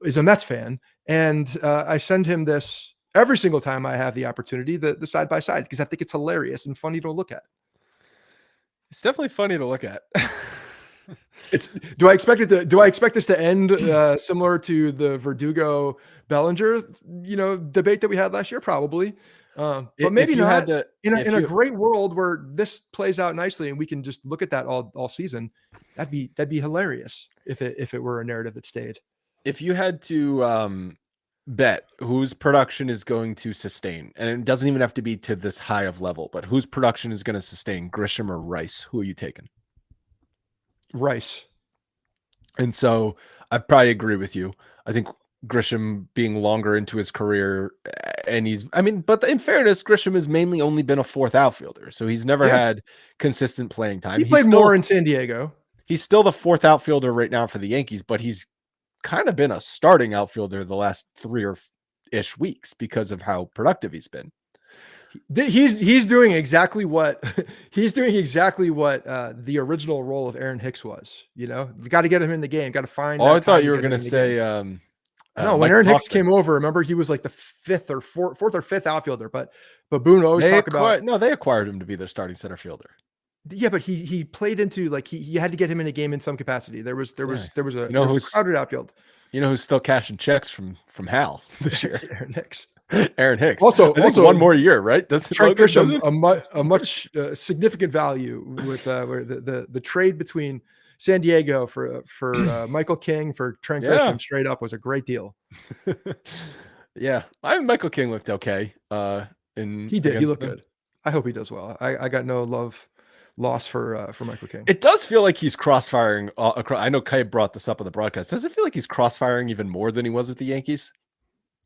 Is a Mets fan, and I send him this every single time I have the opportunity, the side by side, because I think it's hilarious and funny to look at. It's definitely funny to look at. Do I expect this to end similar to the Verdugo Bellinger, debate that we had last year? Probably. But maybe not. In a great world where this plays out nicely and we can just look at that all season, that'd be hilarious if it were a narrative that stayed. If you had to bet whose production is going to sustain, and it doesn't even have to be to this high of level, but whose production is going to sustain, Grisham or Rice, who are you taking? Rice. And so I probably agree with you. I think Grisham being longer into his career, and but in fairness, Grisham has mainly only been a fourth outfielder. So he's never Yeah. had consistent playing time. He played more in San Diego. He's still the fourth outfielder right now for the Yankees, but he's kind of been a starting outfielder the last 3 or ish weeks because of how productive he's been. He's doing exactly what the original role of Aaron Hicks was. You got to get him in the game. Got to find. Oh, I thought you were going to say. No, when Aaron Hicks came over, remember he was like the fourth or fifth outfielder. But Boone always talk about. No, they acquired him to be their starting center fielder. Yeah, but he played into like you had to get him in a game in some capacity. There was a crowded outfield. You know who's still cashing checks from Hal this year? Aaron Hicks. Aaron Hicks. Also, one more year, right? Does Trent Grisham a much significant value with the trade between San Diego for Michael King for Trent Grisham straight up was a great deal. Yeah, Michael King looked okay. He did. He looked good. I hope he does well. I got no loss for Michael King. It does feel like he's crossfiring. I know Kai brought this up on the broadcast. Does it feel like he's crossfiring even more than he was with the Yankees?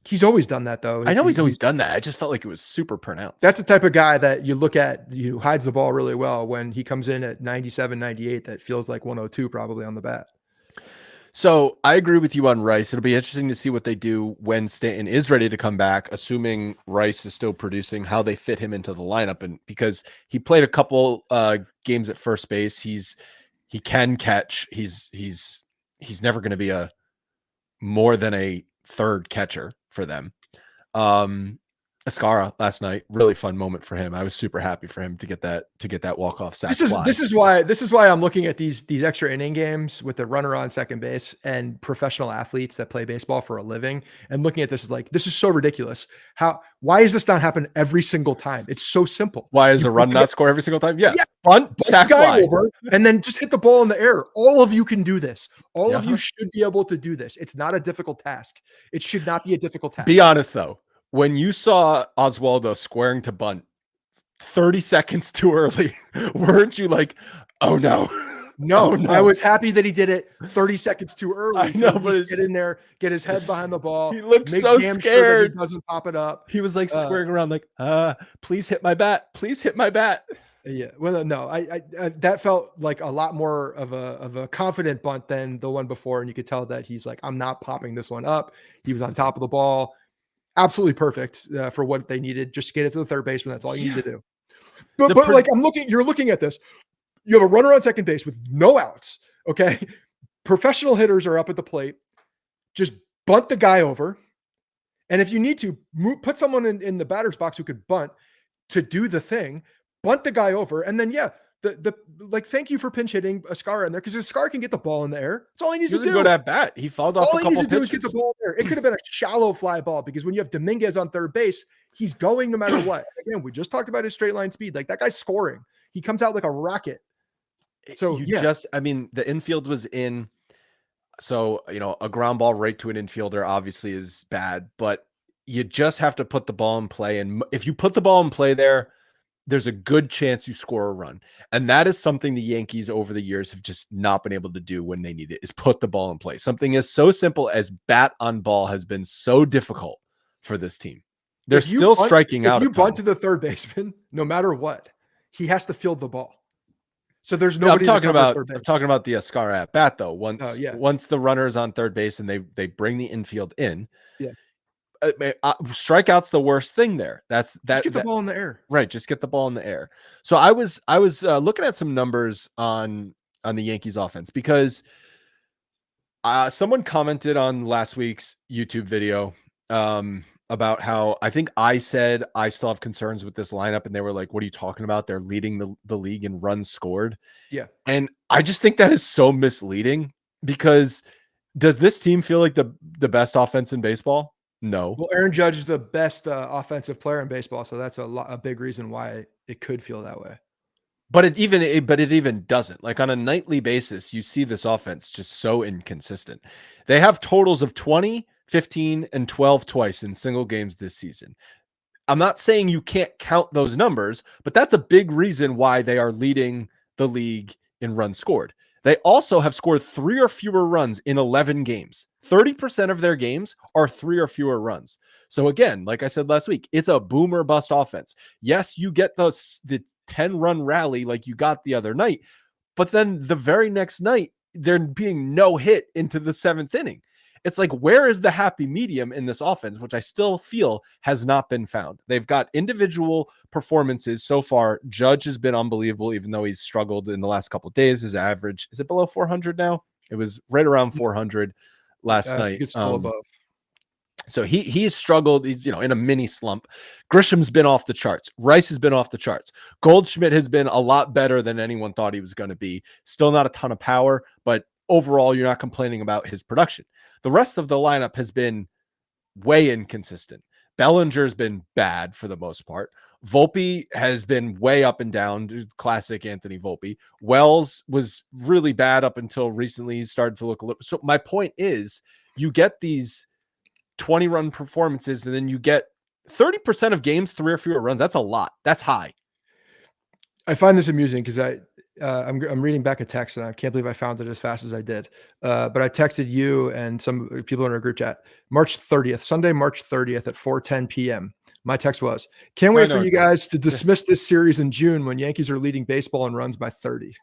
He's always done that, though. I know he's always done that. I just felt like it was super pronounced. That's the type of guy that you look at, who hides the ball really well. When he comes in at 97, 98, that feels like 102 probably on the bat. So I agree with you on Rice. It'll be interesting to see what they do when Stanton is ready to come back, assuming Rice is still producing, how they fit him into the lineup. And because he played a couple games at first base, he can catch. He's never going to be more than a third catcher for them. Escara last night, really fun moment for him. I was super happy for him to get that walk-off sack. This is why I'm looking at these extra inning games with the runner on second base and professional athletes that play baseball for a living, and looking at this is like, this is so ridiculous. Why does this not happen every single time? It's so simple. Why is a run not score every single time? Yeah. Bunt, sack fly over, and then just hit the ball in the air. All of you can do this. All of you should be able to do this. It's not a difficult task. It should not be a difficult task. Be honest though. When you saw Oswaldo squaring to bunt 30 seconds too early, weren't you like, oh no? No, I was happy that he did it 30 seconds too early. I know, but get in there, get his head behind the ball. He looked so scared. Sure that he doesn't pop it up. He was like squaring around like, please hit my bat. Please hit my bat. Yeah. Well, no, I that felt like a lot more of a confident bunt than the one before. And you could tell that he's like, I'm not popping this one up. He was on top of the ball. Absolutely perfect for what they needed. Just get it to the third baseman. That's all you need to do. But like you're looking at this. You have a runner on second base with no outs. Okay. Professional hitters are up at the plate. Just bunt the guy over. And if you need to put someone in the batter's box who could bunt to do the thing, bunt the guy over. And then, thank you for pinch hitting Escara in there, because Escara can get the ball in the air. That's all he needs to do. Go to that bat. He fouled off a couple pitches. All he needs to do is get the ball there. It could have been a shallow fly ball, because when you have Dominguez on third base, he's going no matter what. Again, we just talked about his straight line speed. Like, that guy's scoring. He comes out like a rocket. So the infield was in. So, a ground ball right to an infielder obviously is bad, but you just have to put the ball in play. And if you put the ball in play there's a good chance you score a run. And that is something the Yankees over the years have just not been able to do when they need it, is put the ball in play. Something as so simple as bat on ball has been so difficult for this team. They're still striking out. If you bunt to the third baseman, no matter what, he has to field the ball. So there's nobody. I'm talking about the Escara at bat though. Once the runner is on third base and they bring the infield in. Yeah. Strikeout's the worst thing there. Just get the ball in the air. Right. Just get the ball in the air. So I was looking at some numbers on the Yankees offense, because someone commented on last week's YouTube video about how I think I said I still have concerns with this lineup, and they were like, what are you talking about? They're leading the league in runs scored. Yeah. And I just think that is so misleading, because does this team feel like the best offense in baseball? No. Well, Aaron Judge is the best offensive player in baseball, so that's a big reason why it could feel that way. But it even doesn't. Like, on a nightly basis, you see this offense just so inconsistent. They have totals of 20, 15, and 12 twice in single games this season. I'm not saying you can't count those numbers, but that's a big reason why they are leading the league in runs scored. They also have scored 3 or fewer runs in 11 games. 30% of their games are 3 or fewer runs. So again, like I said last week, it's a boom or bust offense. Yes, you get the 10-run rally like you got the other night, but then the very next night, there being no hit into the 7th inning. It's like, where is the happy medium in this offense, which I still feel has not been found. They've got individual performances so far. Judge has been unbelievable, even though he's struggled in the last couple of days. His average, is it below 400 now? It was right around 400 last night. It's still above. So he's struggled. He's, in a mini slump. Grisham's been off the charts. Rice has been off the charts. Goldschmidt has been a lot better than anyone thought he was going to be. Still not a ton of power, but overall, you're not complaining about his production. The rest of the lineup has been way inconsistent. Bellinger's been bad for the most part. Volpe has been way up and down. Classic Anthony Volpe. Wells was really bad up until recently. He started to look a little. So my point is, you get these 20-run performances, and then you get 30% of games, 3 or fewer runs. That's a lot. That's high. I find this amusing because I'm reading back a text and I can't believe I found it as fast as I did. But I texted you and some people in our group chat, March 30th, Sunday, March 30th at 4:10 p.m. My text was, can't wait for you guys to dismiss this series in June when Yankees are leading baseball in runs by 30.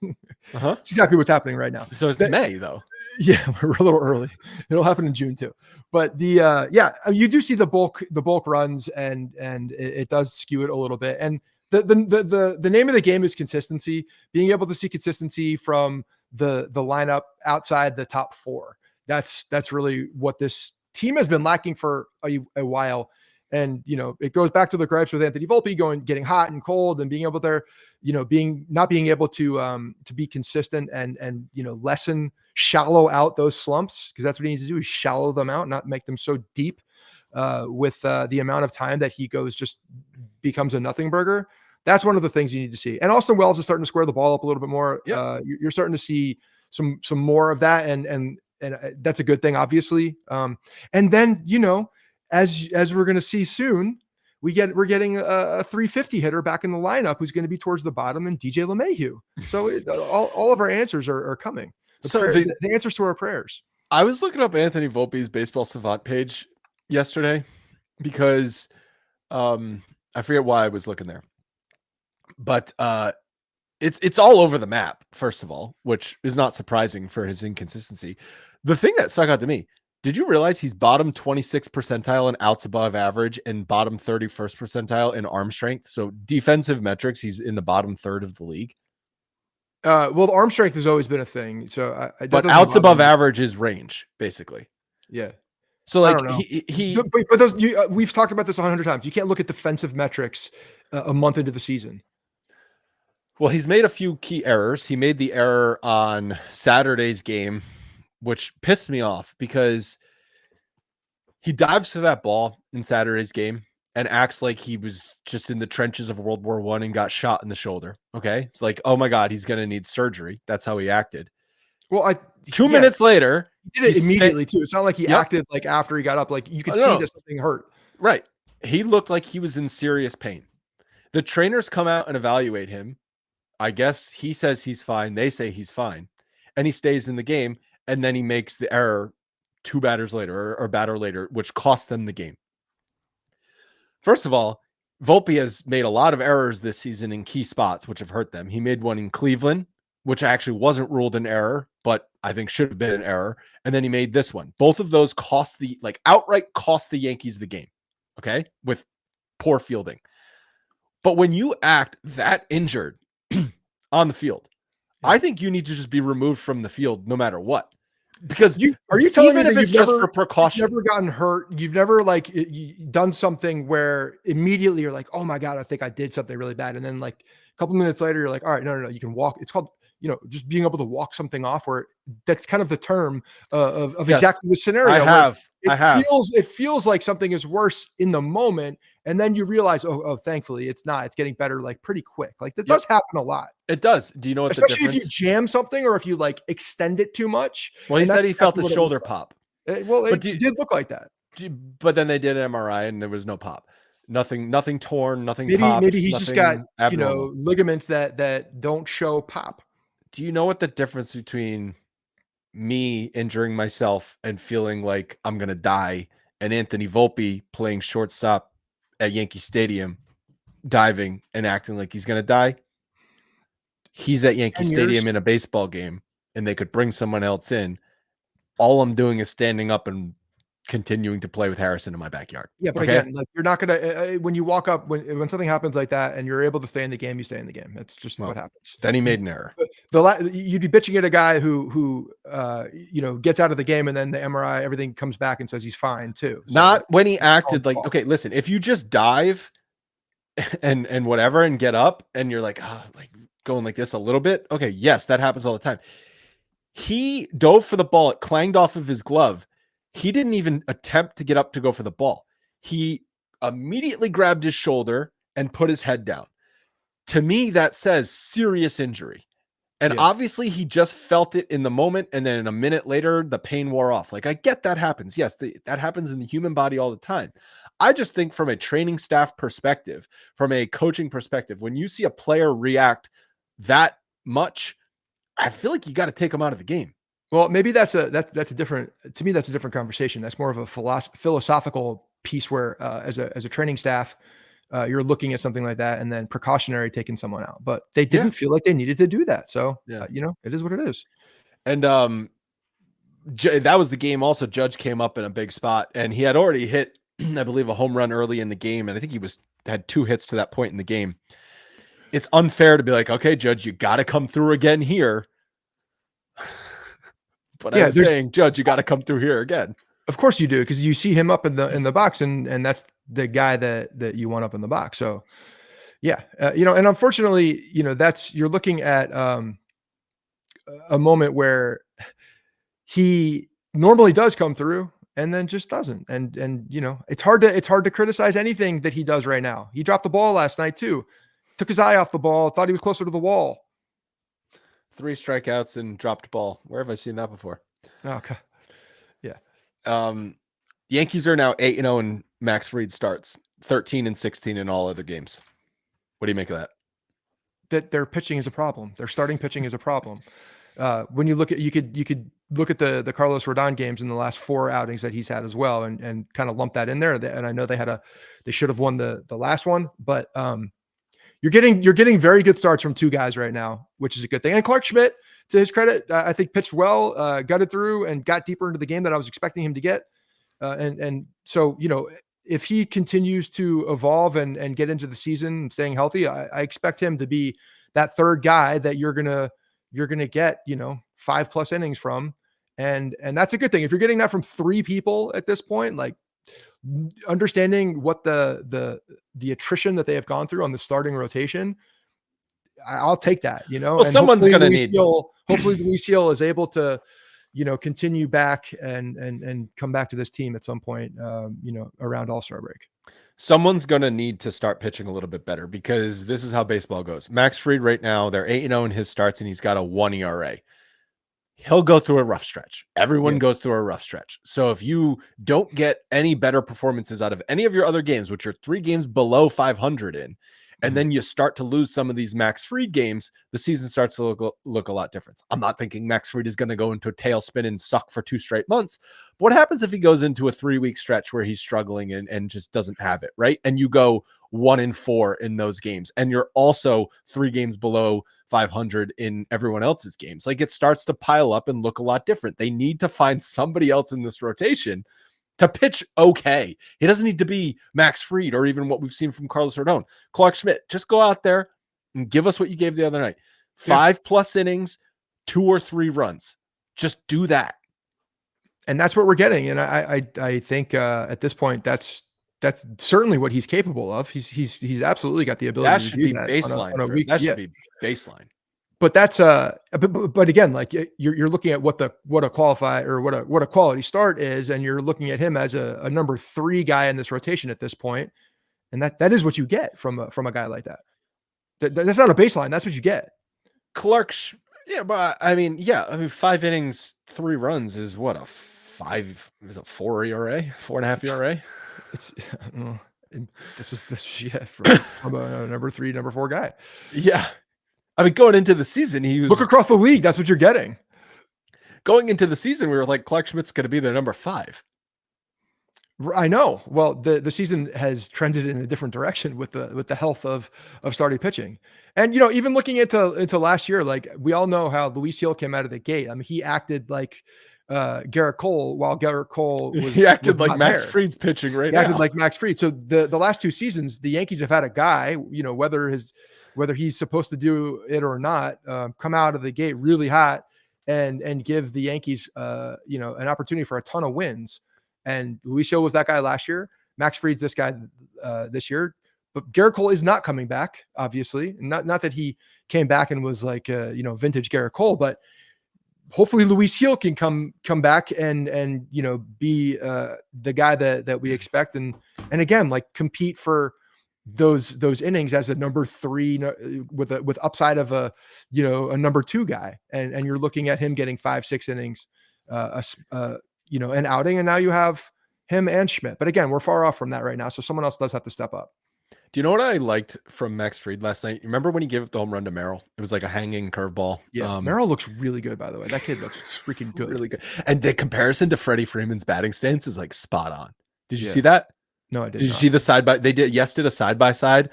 It's exactly what's happening right now. So it's May though. Yeah, we're a little early. It'll happen in June too. But you do see the bulk runs and it does skew it a little bit. And the name of the game is consistency. Being able to see consistency from the lineup outside the top 4. That's really what this team has been lacking for a while. And it goes back to the gripes with Anthony Volpe getting hot and cold and being able to, not being able to be consistent and shallow out those slumps, because that's what he needs to do, is shallow them out, not make them so deep with the amount of time that he just becomes a nothing burger. That's one of the things you need to see. And Austin Wells is starting to square the ball up a little bit more. Yep. You're starting to see some more of that, and that's a good thing, obviously. And then as we're going to see soon, we're getting a 350 hitter back in the lineup who's going to be towards the bottom, and DJ LeMahieu. So all of our answers are coming. The answers to our prayers. I was looking up Anthony Volpe's Baseball Savant page yesterday because I forget why I was looking there. But it's all over the map, first of all, which is not surprising for his inconsistency. The thing that stuck out to me, did you realize he's bottom 26th percentile in outs above average and bottom 31st percentile in arm strength? So defensive metrics, he's in the bottom third of the league. Well, the arm strength has always been a thing. So, but outs above average is range, basically. Yeah. So like but those we've talked about this 100 times. You can't look at defensive metrics a month into the season. Well, he's made a few key errors. He made the error on Saturday's game, which pissed me off because he dives to that ball in Saturday's game and acts like he was just in the trenches of World War I and got shot in the shoulder. Okay. It's like, oh my God, he's going to need surgery. That's how he acted. Well, 2 minutes later, he did it immediately too. It's not like he acted like after he got up, like you could see that something hurt. Right. He looked like he was in serious pain. The trainers come out and evaluate him. I guess he says he's fine. They say he's fine. And he stays in the game. And then he makes the error 2 batters later or batter later, which cost them the game. First of all, Volpe has made a lot of errors this season in key spots, which have hurt them. He made one in Cleveland, which actually wasn't ruled an error, but I think should have been an error. And then he made this one. Both of those outright cost the Yankees the game. Okay. With poor fielding. But when you act that injured on the field, I think you need to just be removed from the field no matter what. Because are you telling me that you've never, for precaution, you've never gotten hurt? You've never done something where immediately you're like, oh my God, I think I did something really bad. And then like a couple minutes later, you're like, all right, no, you can walk. It's called, just being able to walk something off, where that's kind of the term of yes, exactly the scenario. It feels like something is worse in the moment. And then you realize, oh, thankfully it's not. It's getting better like pretty quick. Like that does happen a lot. It does. Do you know what especially the difference? If you jam something or if you like extend it too much? Well, he said he felt the shoulder pop. It did look like that. But then they did an MRI and there was no pop. Nothing torn, nothing. Maybe he's nothing just got abnormal. ligaments that don't show pop. Do you know what the difference between me injuring myself and feeling like I'm going to die and Anthony Volpe playing shortstop at Yankee Stadium, diving and acting like he's going to die? He's at Yankee 10 years. Stadium in a baseball game and they could bring someone else in. All I'm doing is standing up and continuing to play with Harrison in my backyard. Yeah, but Okay? again, like you're not gonna when you walk up when something happens like that and you're able to stay in the game, you stay in the game. That's just Well, what happens. Then he made an error. You'd be bitching at a guy who gets out of the game and then the MRI everything comes back and says he's fine too. So, Not when he acted like, okay, listen, if you just dive and whatever and get up and you're like going like this a little bit, okay, yes, that happens all the time. He dove for the ball, it clanged off of his glove. He didn't even attempt to get up to go for the ball. He immediately grabbed his shoulder and put his head down. To me, that says serious injury. And obviously he just felt it in the moment. And then a minute later, the pain wore off. Like, I get that happens. Yes, that happens in the human body all the time. I just think from a training staff perspective, from a coaching perspective, when you see a player react that much, I feel like you got to take him out of the game. Well, maybe that's a different, to me, that's a different conversation. That's more of a philosophical piece where as a training staff, you're looking at something like that and then precautionary taking someone out, but they didn't feel like they needed to do that. So, it is what it is. And that was the game. Also, Judge came up in a big spot and he had already hit, I believe, a home run early in the game. And I think he had 2 hits to that point in the game. It's unfair to be like, okay, Judge, you got to come through again here. But I'm saying, Judge, you got to come through here again. Of course you do, because you see him up in the box, and that's the guy that you want up in the box. So, and unfortunately, you're looking at a moment where he normally does come through and then just doesn't. And it's hard to criticize anything that he does right now. He dropped the ball last night too, took his eye off the ball, thought he was closer to the wall. 3 strikeouts and dropped ball. Where have I seen that before? Okay. Yeah. The Yankees are now 8-0 in Max Fried starts, 13-16 in all other games. What do you make of that? That their pitching is a problem. Their starting pitching is a problem. When you look at, you could look at the Carlos Rodon games in the last 4 outings that he's had as well, and kind of lump that in there. And I know they should have won the last one, but you're getting very good starts from 2 guys right now, which is a good thing. And Clark Schmidt, to his credit, I think pitched well, gutted through and got deeper into the game than I was expecting him to get. And so, if he continues to evolve and get into the season and staying healthy, I expect him to be that 3rd guy that you're gonna get 5+ innings from, and that's a good thing. If you're getting that from 3 people at this point, like understanding what the attrition that they have gone through on the starting rotation, I'll take that. Well, and someone's going to need. Hopefully, Luis Gil is able to continue back and come back to this team at some point, around All-Star break. Someone's going to need to start pitching a little bit better, because this is how baseball goes. Max Fried right now, they're 8-0 in his starts, and he's got a 1 ERA. He'll go through a rough stretch. Everyone goes through a rough stretch. So if you don't get any better performances out of any of your other games, which are 3 games below 500 in, and then you start to lose some of these Max Fried games, the season starts to look a lot different. I'm not thinking Max Fried is going to go into a tailspin and suck for 2 straight months. But what happens if he goes into a 3-week stretch where he's struggling and just doesn't have it, right? And you go 1-4 in those games, and you're also 3 games below 500 in everyone else's games. Like, it starts to pile up and look a lot different. They need to find somebody else in this rotation to pitch okay. He doesn't need to be Max Fried or even what we've seen from Carlos Rodon. Clark Schmidt, just go out there and give us what you gave the other night. 5+ innings, 2 or 3 runs. Just do that. And that's what we're getting. And I think at this point, that's certainly what he's capable of. He's absolutely got the ability that to should do be that baseline. on a week. That should be baseline. But that's but again, like you're looking at what a qualify or what a quality start is, and you're looking at him as a number 3 guy in this rotation at this point, and that is what you get from a guy like that. That's not a baseline. That's what you get. Clark, but I mean, 5 innings, 3 runs is what, a 4 ERA, 4.5 ERA. It's this was from a number 3, number 4 guy. Yeah. I mean, going into the season, he was Look across the league. That's what you're getting. going into the season. We were like, Clark Schmidt's going to be their number 5. I know. Well, the season has trended in a different direction with the health of starting pitching. And even looking into last year, like we all know how Luis Hill came out of the gate. I mean, he acted like Garrett Cole, while Garrett Cole was he acted was like not Max there. Fried's pitching right He now. acted like Max Fried. So the last 2 seasons, the Yankees have had a guy, whether he's supposed to do it or not, come out of the gate really hot and give the Yankees an opportunity for a ton of wins. And Luis Hill was that guy last year. Max Fried's this guy this year. But Garrett Cole is not coming back, obviously. Not that he came back and was like vintage Garrett Cole, but hopefully Luis Hill can come back and be the guy that we expect and again like compete for those innings as a number 3 with upside of a number 2 guy, and you're looking at him getting 5-6 innings an outing, and now you have him and Schmidt. But again, we're far off from that right now, so someone else does have to step up. Do you know what I liked from Max Fried last night? Remember when he gave up the home run to Merrill? It was like a hanging curveball. Yeah, Merrill looks really good, by the way. That kid looks freaking good. Really good. And the comparison to Freddie Freeman's batting stance is like spot on. Did you see that? No, I didn't. Did you see the side by? They did a side by side.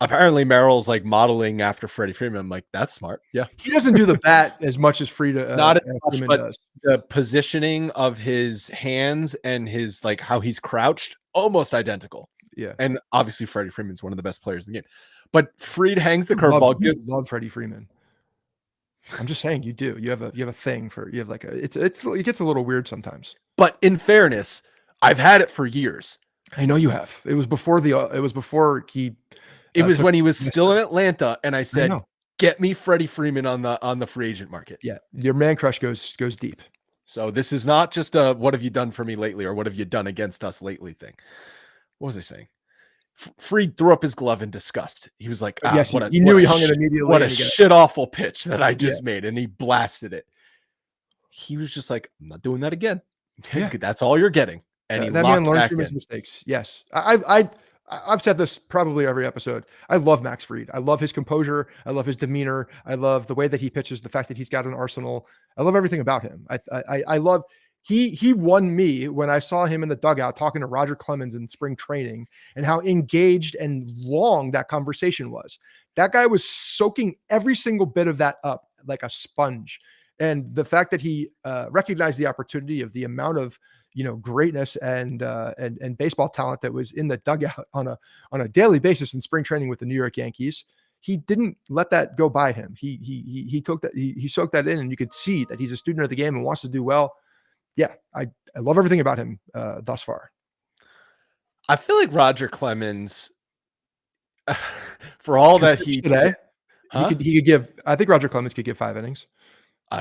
Apparently, Merrill's like modeling after Freddie Freeman. I'm like, that's smart. Yeah, he doesn't do the bat as much as Fried. Not as much, Freeman but does. The positioning of his hands and his like how he's crouched almost identical. Yeah, and obviously Freddie Freeman's one of the best players in the game. But Fried hangs the curveball. You love Freddie Freeman. I'm just saying, you do. You have a thing for. You have like it gets a little weird sometimes. But in fairness, I've had it for years. I know you have. It was before he. It was when he was still in Atlanta, and I said, "Get me Freddie Freeman on the free agent market." Yeah, your man crush goes deep. So this is not just a "What have you done for me lately?" or "What have you done against us lately?" thing. What was I saying? Fried threw up his glove in disgust. He was like, "Yes, he knew he hung it immediately. What a shit awful pitch that I just made," and he blasted it. He was just like, "I'm not doing that again." Yeah. That's all you're getting. And that man learns from his mistakes. Yes, I've said this probably every episode. I love Max Fried. I love his composure. I love his demeanor. I love the way that he pitches. The fact that he's got an arsenal. I love everything about him. I love. He won me when I saw him in the dugout talking to Roger Clemens in spring training, and how engaged and long that conversation was. That guy was soaking every single bit of that up like a sponge. And the fact that he recognized the opportunity of the amount of greatness and baseball talent that was in the dugout on a daily basis in spring training with the New York Yankees, he didn't let that go by him. He took that, he soaked that in, and you could see that he's a student of the game and wants to do well. Yeah, I love everything about him thus far. I feel like Roger Clemens, for all that he today, he could give. I think Roger Clemens could give 5 innings.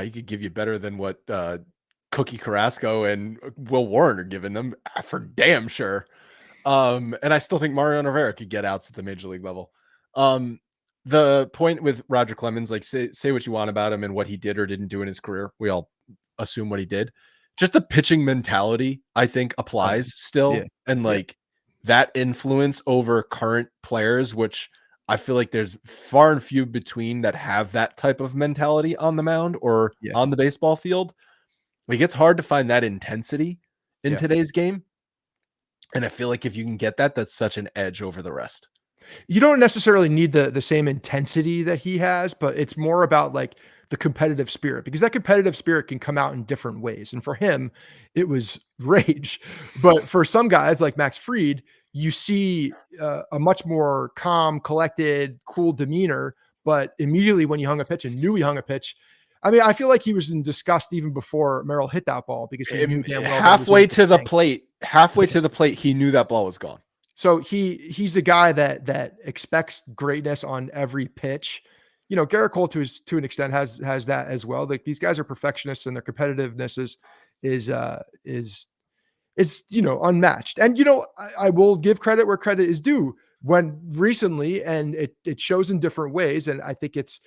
He could give you better than what Cookie Carrasco and Will Warren are giving them, for damn sure. And I still think Mariano Rivera could get outs at the major league level. The point with Roger Clemens, like say what you want about him and what he did or didn't do in his career. We all assume what he did. Just the pitching mentality, I think, applies still. Yeah. And like that influence over current players, which I feel like there's far and few between that have that type of mentality on the mound or on the baseball field. Like it's hard to find that intensity in today's game. And I feel like if you can get that, that's such an edge over the rest. You don't necessarily need the same intensity that he has, but it's more about like the competitive spirit, because that competitive spirit can come out in different ways. And for him, it was rage. But for some guys like Max Fried, you see a much more calm, collected, cool demeanor. But immediately when he hung a pitch and knew he hung a pitch, I mean, I feel like he was in disgust even before Merrill hit that ball, because he knew damn well halfway to the plate, he knew that ball was gone. So he's a guy that expects greatness on every pitch. Garrett Cole to an extent has that as well. Like these guys are perfectionists, and their competitiveness is unmatched. And I will give credit where credit is due. When recently, and it shows in different ways, and I think it's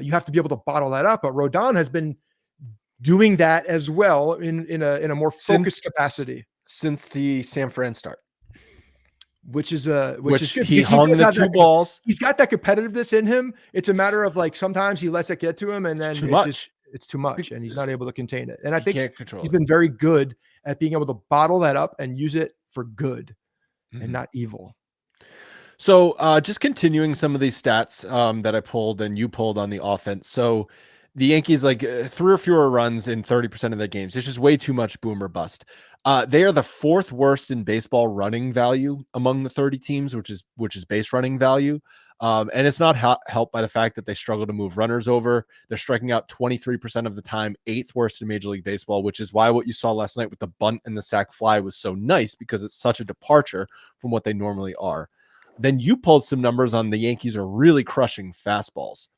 you have to be able to bottle that up. But Rodon has been doing that as well in a more focused capacity since the San Fran start. which is good. He because hung does the have two balls. He's got that competitiveness in him. It's a matter of like sometimes he lets it get to him, and then it's too much, and he's not able to contain it. And I think can't control he's it. Been very good at being able to bottle that up and use it for good and Mhm. not evil. So just continuing some of these stats that I pulled and you pulled on the offense. So the Yankees, like 3 or fewer runs in 30% of their games. It's just way too much boom or bust. They are the 4th worst in baseball running value among the 30 teams, which is base running value. And it's not helped by the fact that they struggle to move runners over. They're striking out 23% of the time, 8th worst in Major League Baseball, which is why what you saw last night with the bunt and the sac fly was so nice, because it's such a departure from what they normally are. Then you pulled some numbers on the Yankees are really crushing fastballs.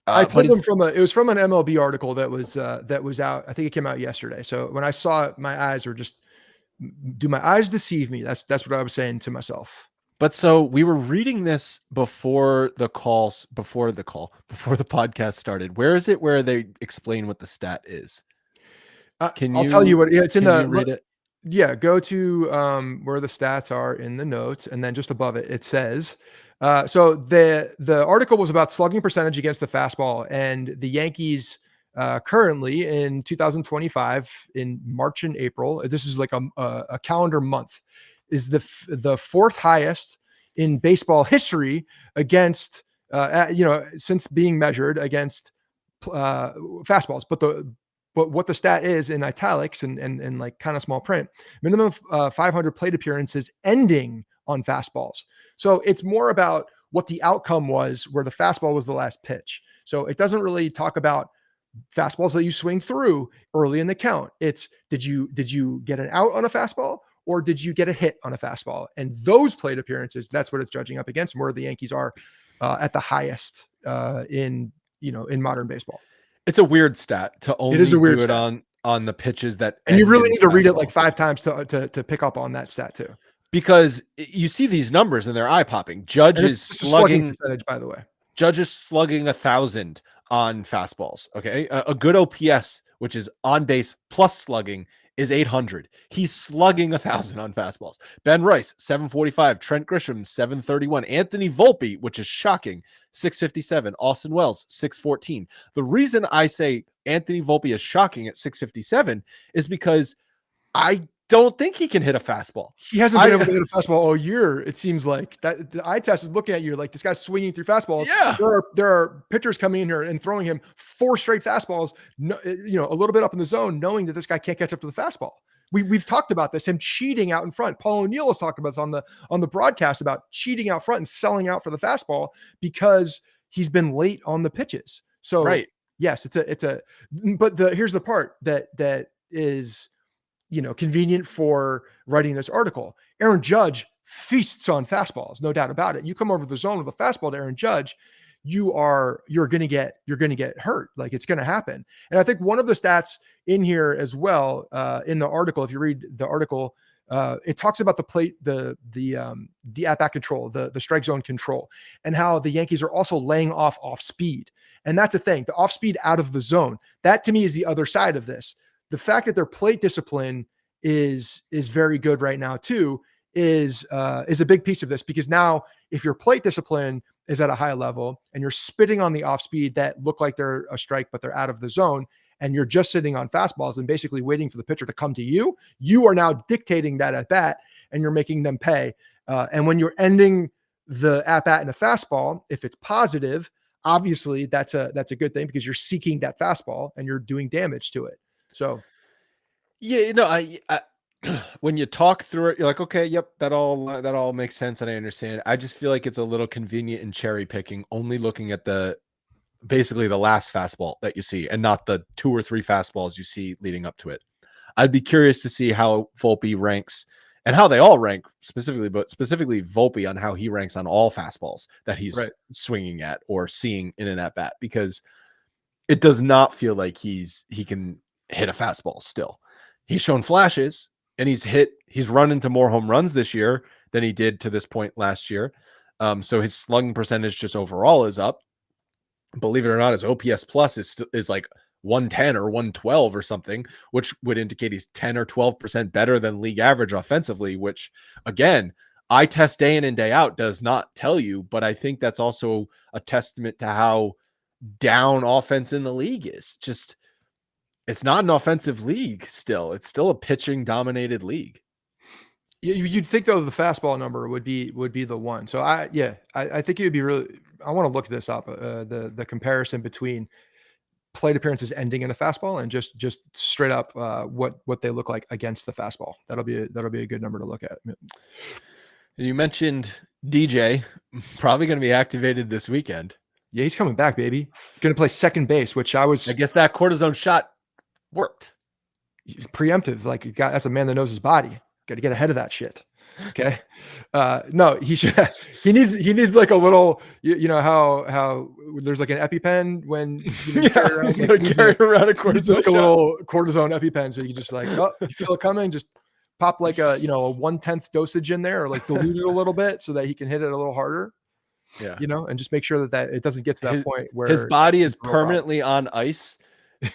I pulled them from it was from an MLB article that was out. I think it came out yesterday. So when I saw it, my eyes were just, do my eyes deceive me? That's what I was saying to myself. But so we were reading this before the podcast started. Where is it where they explain what the stat is? I'll tell you what. Yeah, it's in the. Read it? Yeah, go to where the stats are in the notes, and then just above it, it says. So the article was about slugging percentage against the fastball, and the Yankees currently in 2025 in March and April. This is like a calendar month. Is the 4th highest in baseball history against since being measured against fastballs, but what the stat is in italics and like kind of small print, minimum 500 plate appearances ending on fastballs. So it's more about what the outcome was, where the fastball was the last pitch. So it doesn't really talk about fastballs that you swing through early in the count. It's did you get an out on a fastball, or did you get a hit on a fastball? And those plate appearances, that's what it's judging up against, where the Yankees are at the highest in modern baseball. It's a weird stat to only do it on the pitches that, and you really need to read it like 5 times to pick up on that stat too, because you see these numbers and they're eye popping. Judge is slugging percentage, by the way. Judge is slugging 1,000 on fastballs. Okay, a good OPS, which is on base plus slugging, is 800. He's slugging 1,000 on fastballs. Ben Rice 745, Trent Grisham 731, Anthony Volpe, which is shocking, 657, Austin Wells 614. The reason I say Anthony Volpe is shocking at 657 is because I don't think he can hit a fastball. He hasn't been able to hit a fastball all year. It seems like that the eye test is looking at you like this guy's swinging through fastballs. Yeah, there are pitchers coming in here and throwing him 4 straight fastballs, a little bit up in the zone, knowing that this guy can't catch up to the fastball. We've talked about this, him cheating out in front. Paul O'Neill has talked about this on the broadcast about cheating out front and selling out for the fastball because he's been late on the pitches. So right. Yes, but here's the part that is, convenient for writing this article. Aaron Judge feasts on fastballs, no doubt about it. You come over the zone with a fastball to Aaron Judge, you're going to get hurt. Like, it's going to happen. And I think one of the stats in here as well, in the article, if you read the article, it talks about the at-bat control, the strike zone control, and how the Yankees are also laying off speed. And that's a thing, the off speed out of the zone. That to me is the other side of this. The fact that their plate discipline is very good right now too is a big piece of this, because now if your plate discipline is at a high level and you're spitting on the off speed that look like they're a strike, but they're out of the zone, and you're just sitting on fastballs and basically waiting for the pitcher to come to you, you are now dictating that at bat and you're making them pay. And when you're ending the at bat in a fastball, if it's positive, obviously that's a good thing, because you're seeking that fastball and you're doing damage to it. So, yeah, I when you talk through it, you're like, okay, yep, that all makes sense, and I understand. I just feel like it's a little convenient in cherry picking, only looking at basically the last fastball that you see, and not the 2 or 3 fastballs you see leading up to it. I'd be curious to see how Volpe ranks, and how they all rank specifically, but specifically Volpe, on how he ranks on all fastballs that he's swinging at or seeing in an at bat, because it does not feel like he can hit a fastball still. He's shown flashes, and he's run into more home runs this year than he did to this point last year. So his slugging percentage just overall is up. Believe it or not, his OPS plus is like 110 or 112 or something, which would indicate he's 10 or 12% better than league average offensively, which again, eye test day in and day out does not tell you, but I think that's also a testament to how down offense in the league is. Just, it's not an offensive league still. It's still a pitching dominated league. You'd think though the fastball number would be the one. So I think it would be really. I want to look this up. The comparison between plate appearances ending in a fastball and just straight up what they look like against the fastball. That'll be a good number to look at. You mentioned DJ probably going to be activated this weekend. Yeah, he's coming back, baby. Going to play second base, which I guess that cortisone shot worked. Preemptive, like that's a man that knows his body. Got to get ahead of that shit. Okay. No, he needs like a little, you know, how there's like an EpiPen when you carry around a cortisone, like a little cortisone EpiPen. So you just like, oh, you feel it coming, just pop like a 1/10 dosage in there, or like dilute it a little bit so that he can hit it a little harder. Yeah. And just make sure that it doesn't get to that point where his body is permanently on ice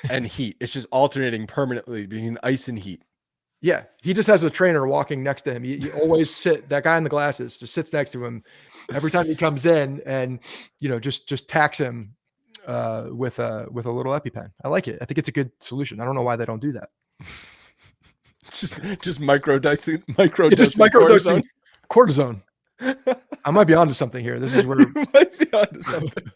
and heat. It's just alternating permanently between ice and heat. Yeah, he just has a trainer walking next to him. You always sit. That guy in the glasses just sits next to him every time he comes in, and just tax him with a little EpiPen. I like it. I think it's a good solution. I don't know why they don't do that. just microdosing cortisone. I might be onto something here. This is where you might be onto something.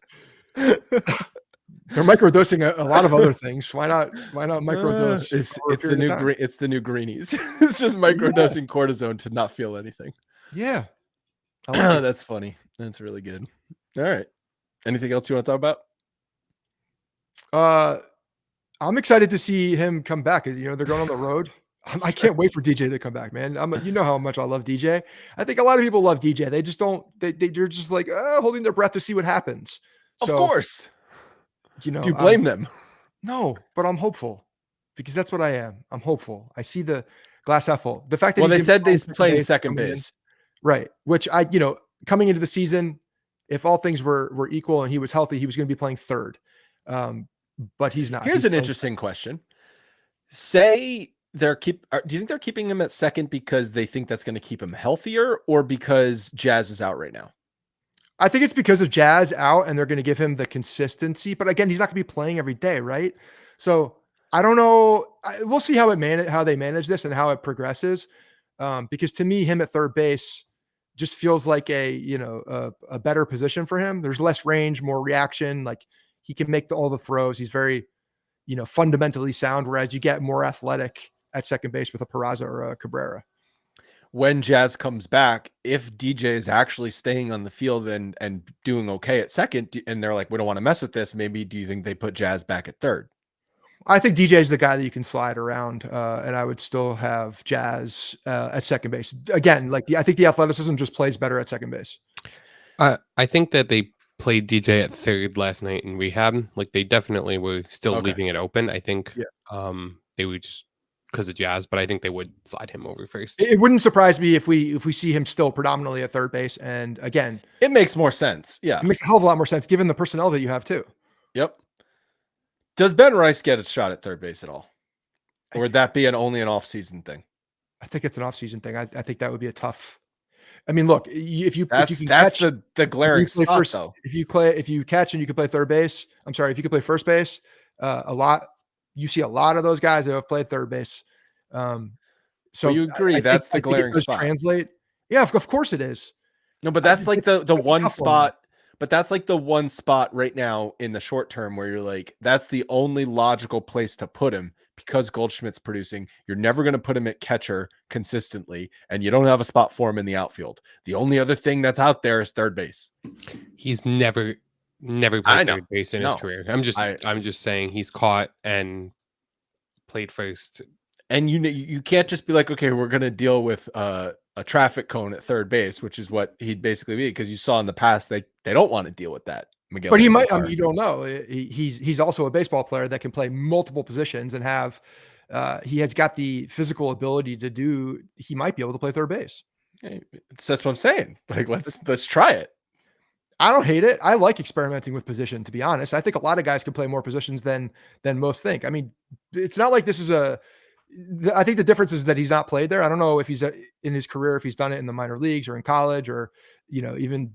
They're microdosing a lot of other things. Why not microdose? It's the new greenies. It's just microdosing cortisone to not feel anything. Yeah. I like that's funny. That's really good. All right. Anything else you want to talk about? I'm excited to see him come back. They're going on the road. I can't wait for DJ to come back, man. You know how much I love DJ. I think a lot of people love DJ. They just don't. They're just like holding their breath to see what happens. Of course. Do you blame them? No, but I'm hopeful because that's what I am. I'm hopeful. I see the glass half full. The fact that they said he's playing second base, right? Which coming into the season, if all things were equal and he was healthy, he was going to be playing third. But he's not. Here's an interesting question. Say do you think they're keeping him at second because they think that's going to keep him healthier, or because Jazz is out right now? I think it's because of Jazz out and they're going to give him the consistency, but again, he's not going to be playing every day. Right. So I don't know. We'll see how they manage this and how it progresses. Because to me, him at third base just feels like a better position for him. There's less range, more reaction. Like he can make all the throws. He's very, fundamentally sound. Whereas you get more athletic at second base with a Peraza or a Cabrera. When Jazz comes back, if DJ is actually staying on the field and doing okay at second, and they're like, we don't want to mess with this, maybe do you think they put Jazz back at third? I think DJ is the guy that you can slide around, and I would still have Jazz at second base. Again, I think the athleticism just plays better at second base. I think that they played DJ at third last night in rehab. Like they definitely were still leaving it open. I think they were just because of Jazz, but I think they would slide him over first. It wouldn't surprise me if we see him still predominantly at third base. And again, it makes more sense. Yeah. It makes a hell of a lot more sense given the personnel that you have too. Yep. Does Ben Rice get a shot at third base at all? Or would that be only an off-season thing? I think it's an off-season thing. I think that would be a tough. I mean, look, if you can catch the glaring spot though. If you catch and you can play third base, if you can play first base, you see a lot of those guys that have played third base. So you agree that's the glaring spot. Translate. Yeah, of course it is. No, but that's like the one spot. But that's like the one spot right now in the short term where you're like, that's the only logical place to put him because Goldschmidt's producing. You're never going to put him at catcher consistently, and you don't have a spot for him in the outfield. The only other thing that's out there is third base. He's never played third base in his career. I'm just saying he's caught and played first. And you can't just be like, okay, we're going to deal with a traffic cone at third base, which is what he'd basically be, because you saw in the past they don't want to deal with that. Miguel, but he might. You don't know. He's also a baseball player that can play multiple positions and have. He has got the physical ability to do. He might be able to play third base. That's what I'm saying. Like let's try it. I don't hate it. I like experimenting with position, to be honest. I think a lot of guys can play more positions than most think. I mean, it's not like this is I think the difference is that he's not played there. I don't know if he's in his career, if he's done it in the minor leagues or in college or, even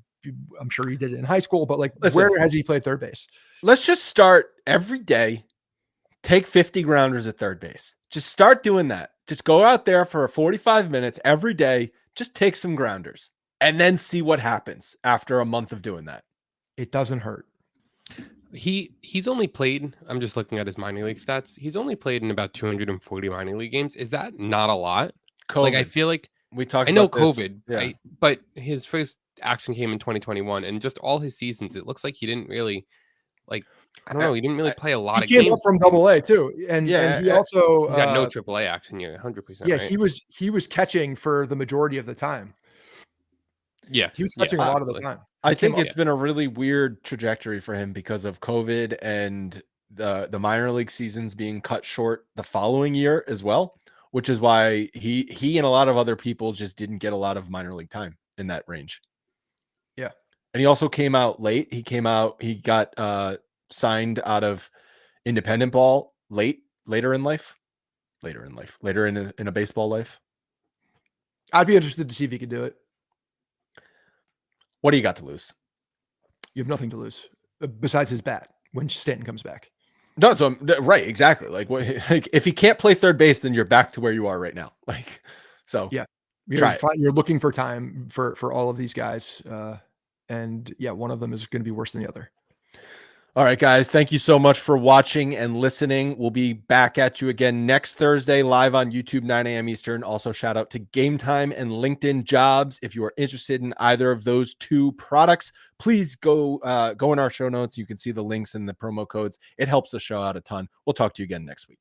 I'm sure he did it in high school, but Listen, where has he played third base? Let's just start every day. Take 50 grounders at third base. Just start doing that. Just go out there for 45 minutes every day. Just take some grounders and then see what happens after a month of doing that. It doesn't hurt. He's only played, I'm just looking at his minor league stats. He's only played in about 240 minor league games. Is that not a lot? COVID. Like, I feel like we talked I know about this. COVID, Yeah. but his first action came in 2021 and just all his seasons, it looks like he didn't really I don't know. He didn't really play a lot of games. He came up from Double-A too, and he also he's got no AAA action here, 100%. Yeah, right? he was catching for the majority of the time. Yeah, he was catching a lot of the time. I think it's been a really weird trajectory for him because of COVID and the minor league seasons being cut short the following year as well, which is why he and a lot of other people just didn't get a lot of minor league time in that range. Yeah, and he also came out late. He got signed out of independent ball later in a baseball life. I'd be interested to see if he could do it. What do you got to lose? You have nothing to lose besides his bat when Stanton comes back. No, so right, exactly. Like if he can't play third base, then you're back to where you are right now. Yeah, you're looking for time for all of these guys, and yeah, one of them is going to be worse than the other. All right, guys, thank you so much for watching and listening. We'll be back at you again next Thursday, live on YouTube, 9 a.m. Eastern. Also, shout out to Game Time and LinkedIn Jobs. If you are interested in either of those two products, please go in our show notes. You can see the links and the promo codes. It helps the show out a ton. We'll talk to you again next week.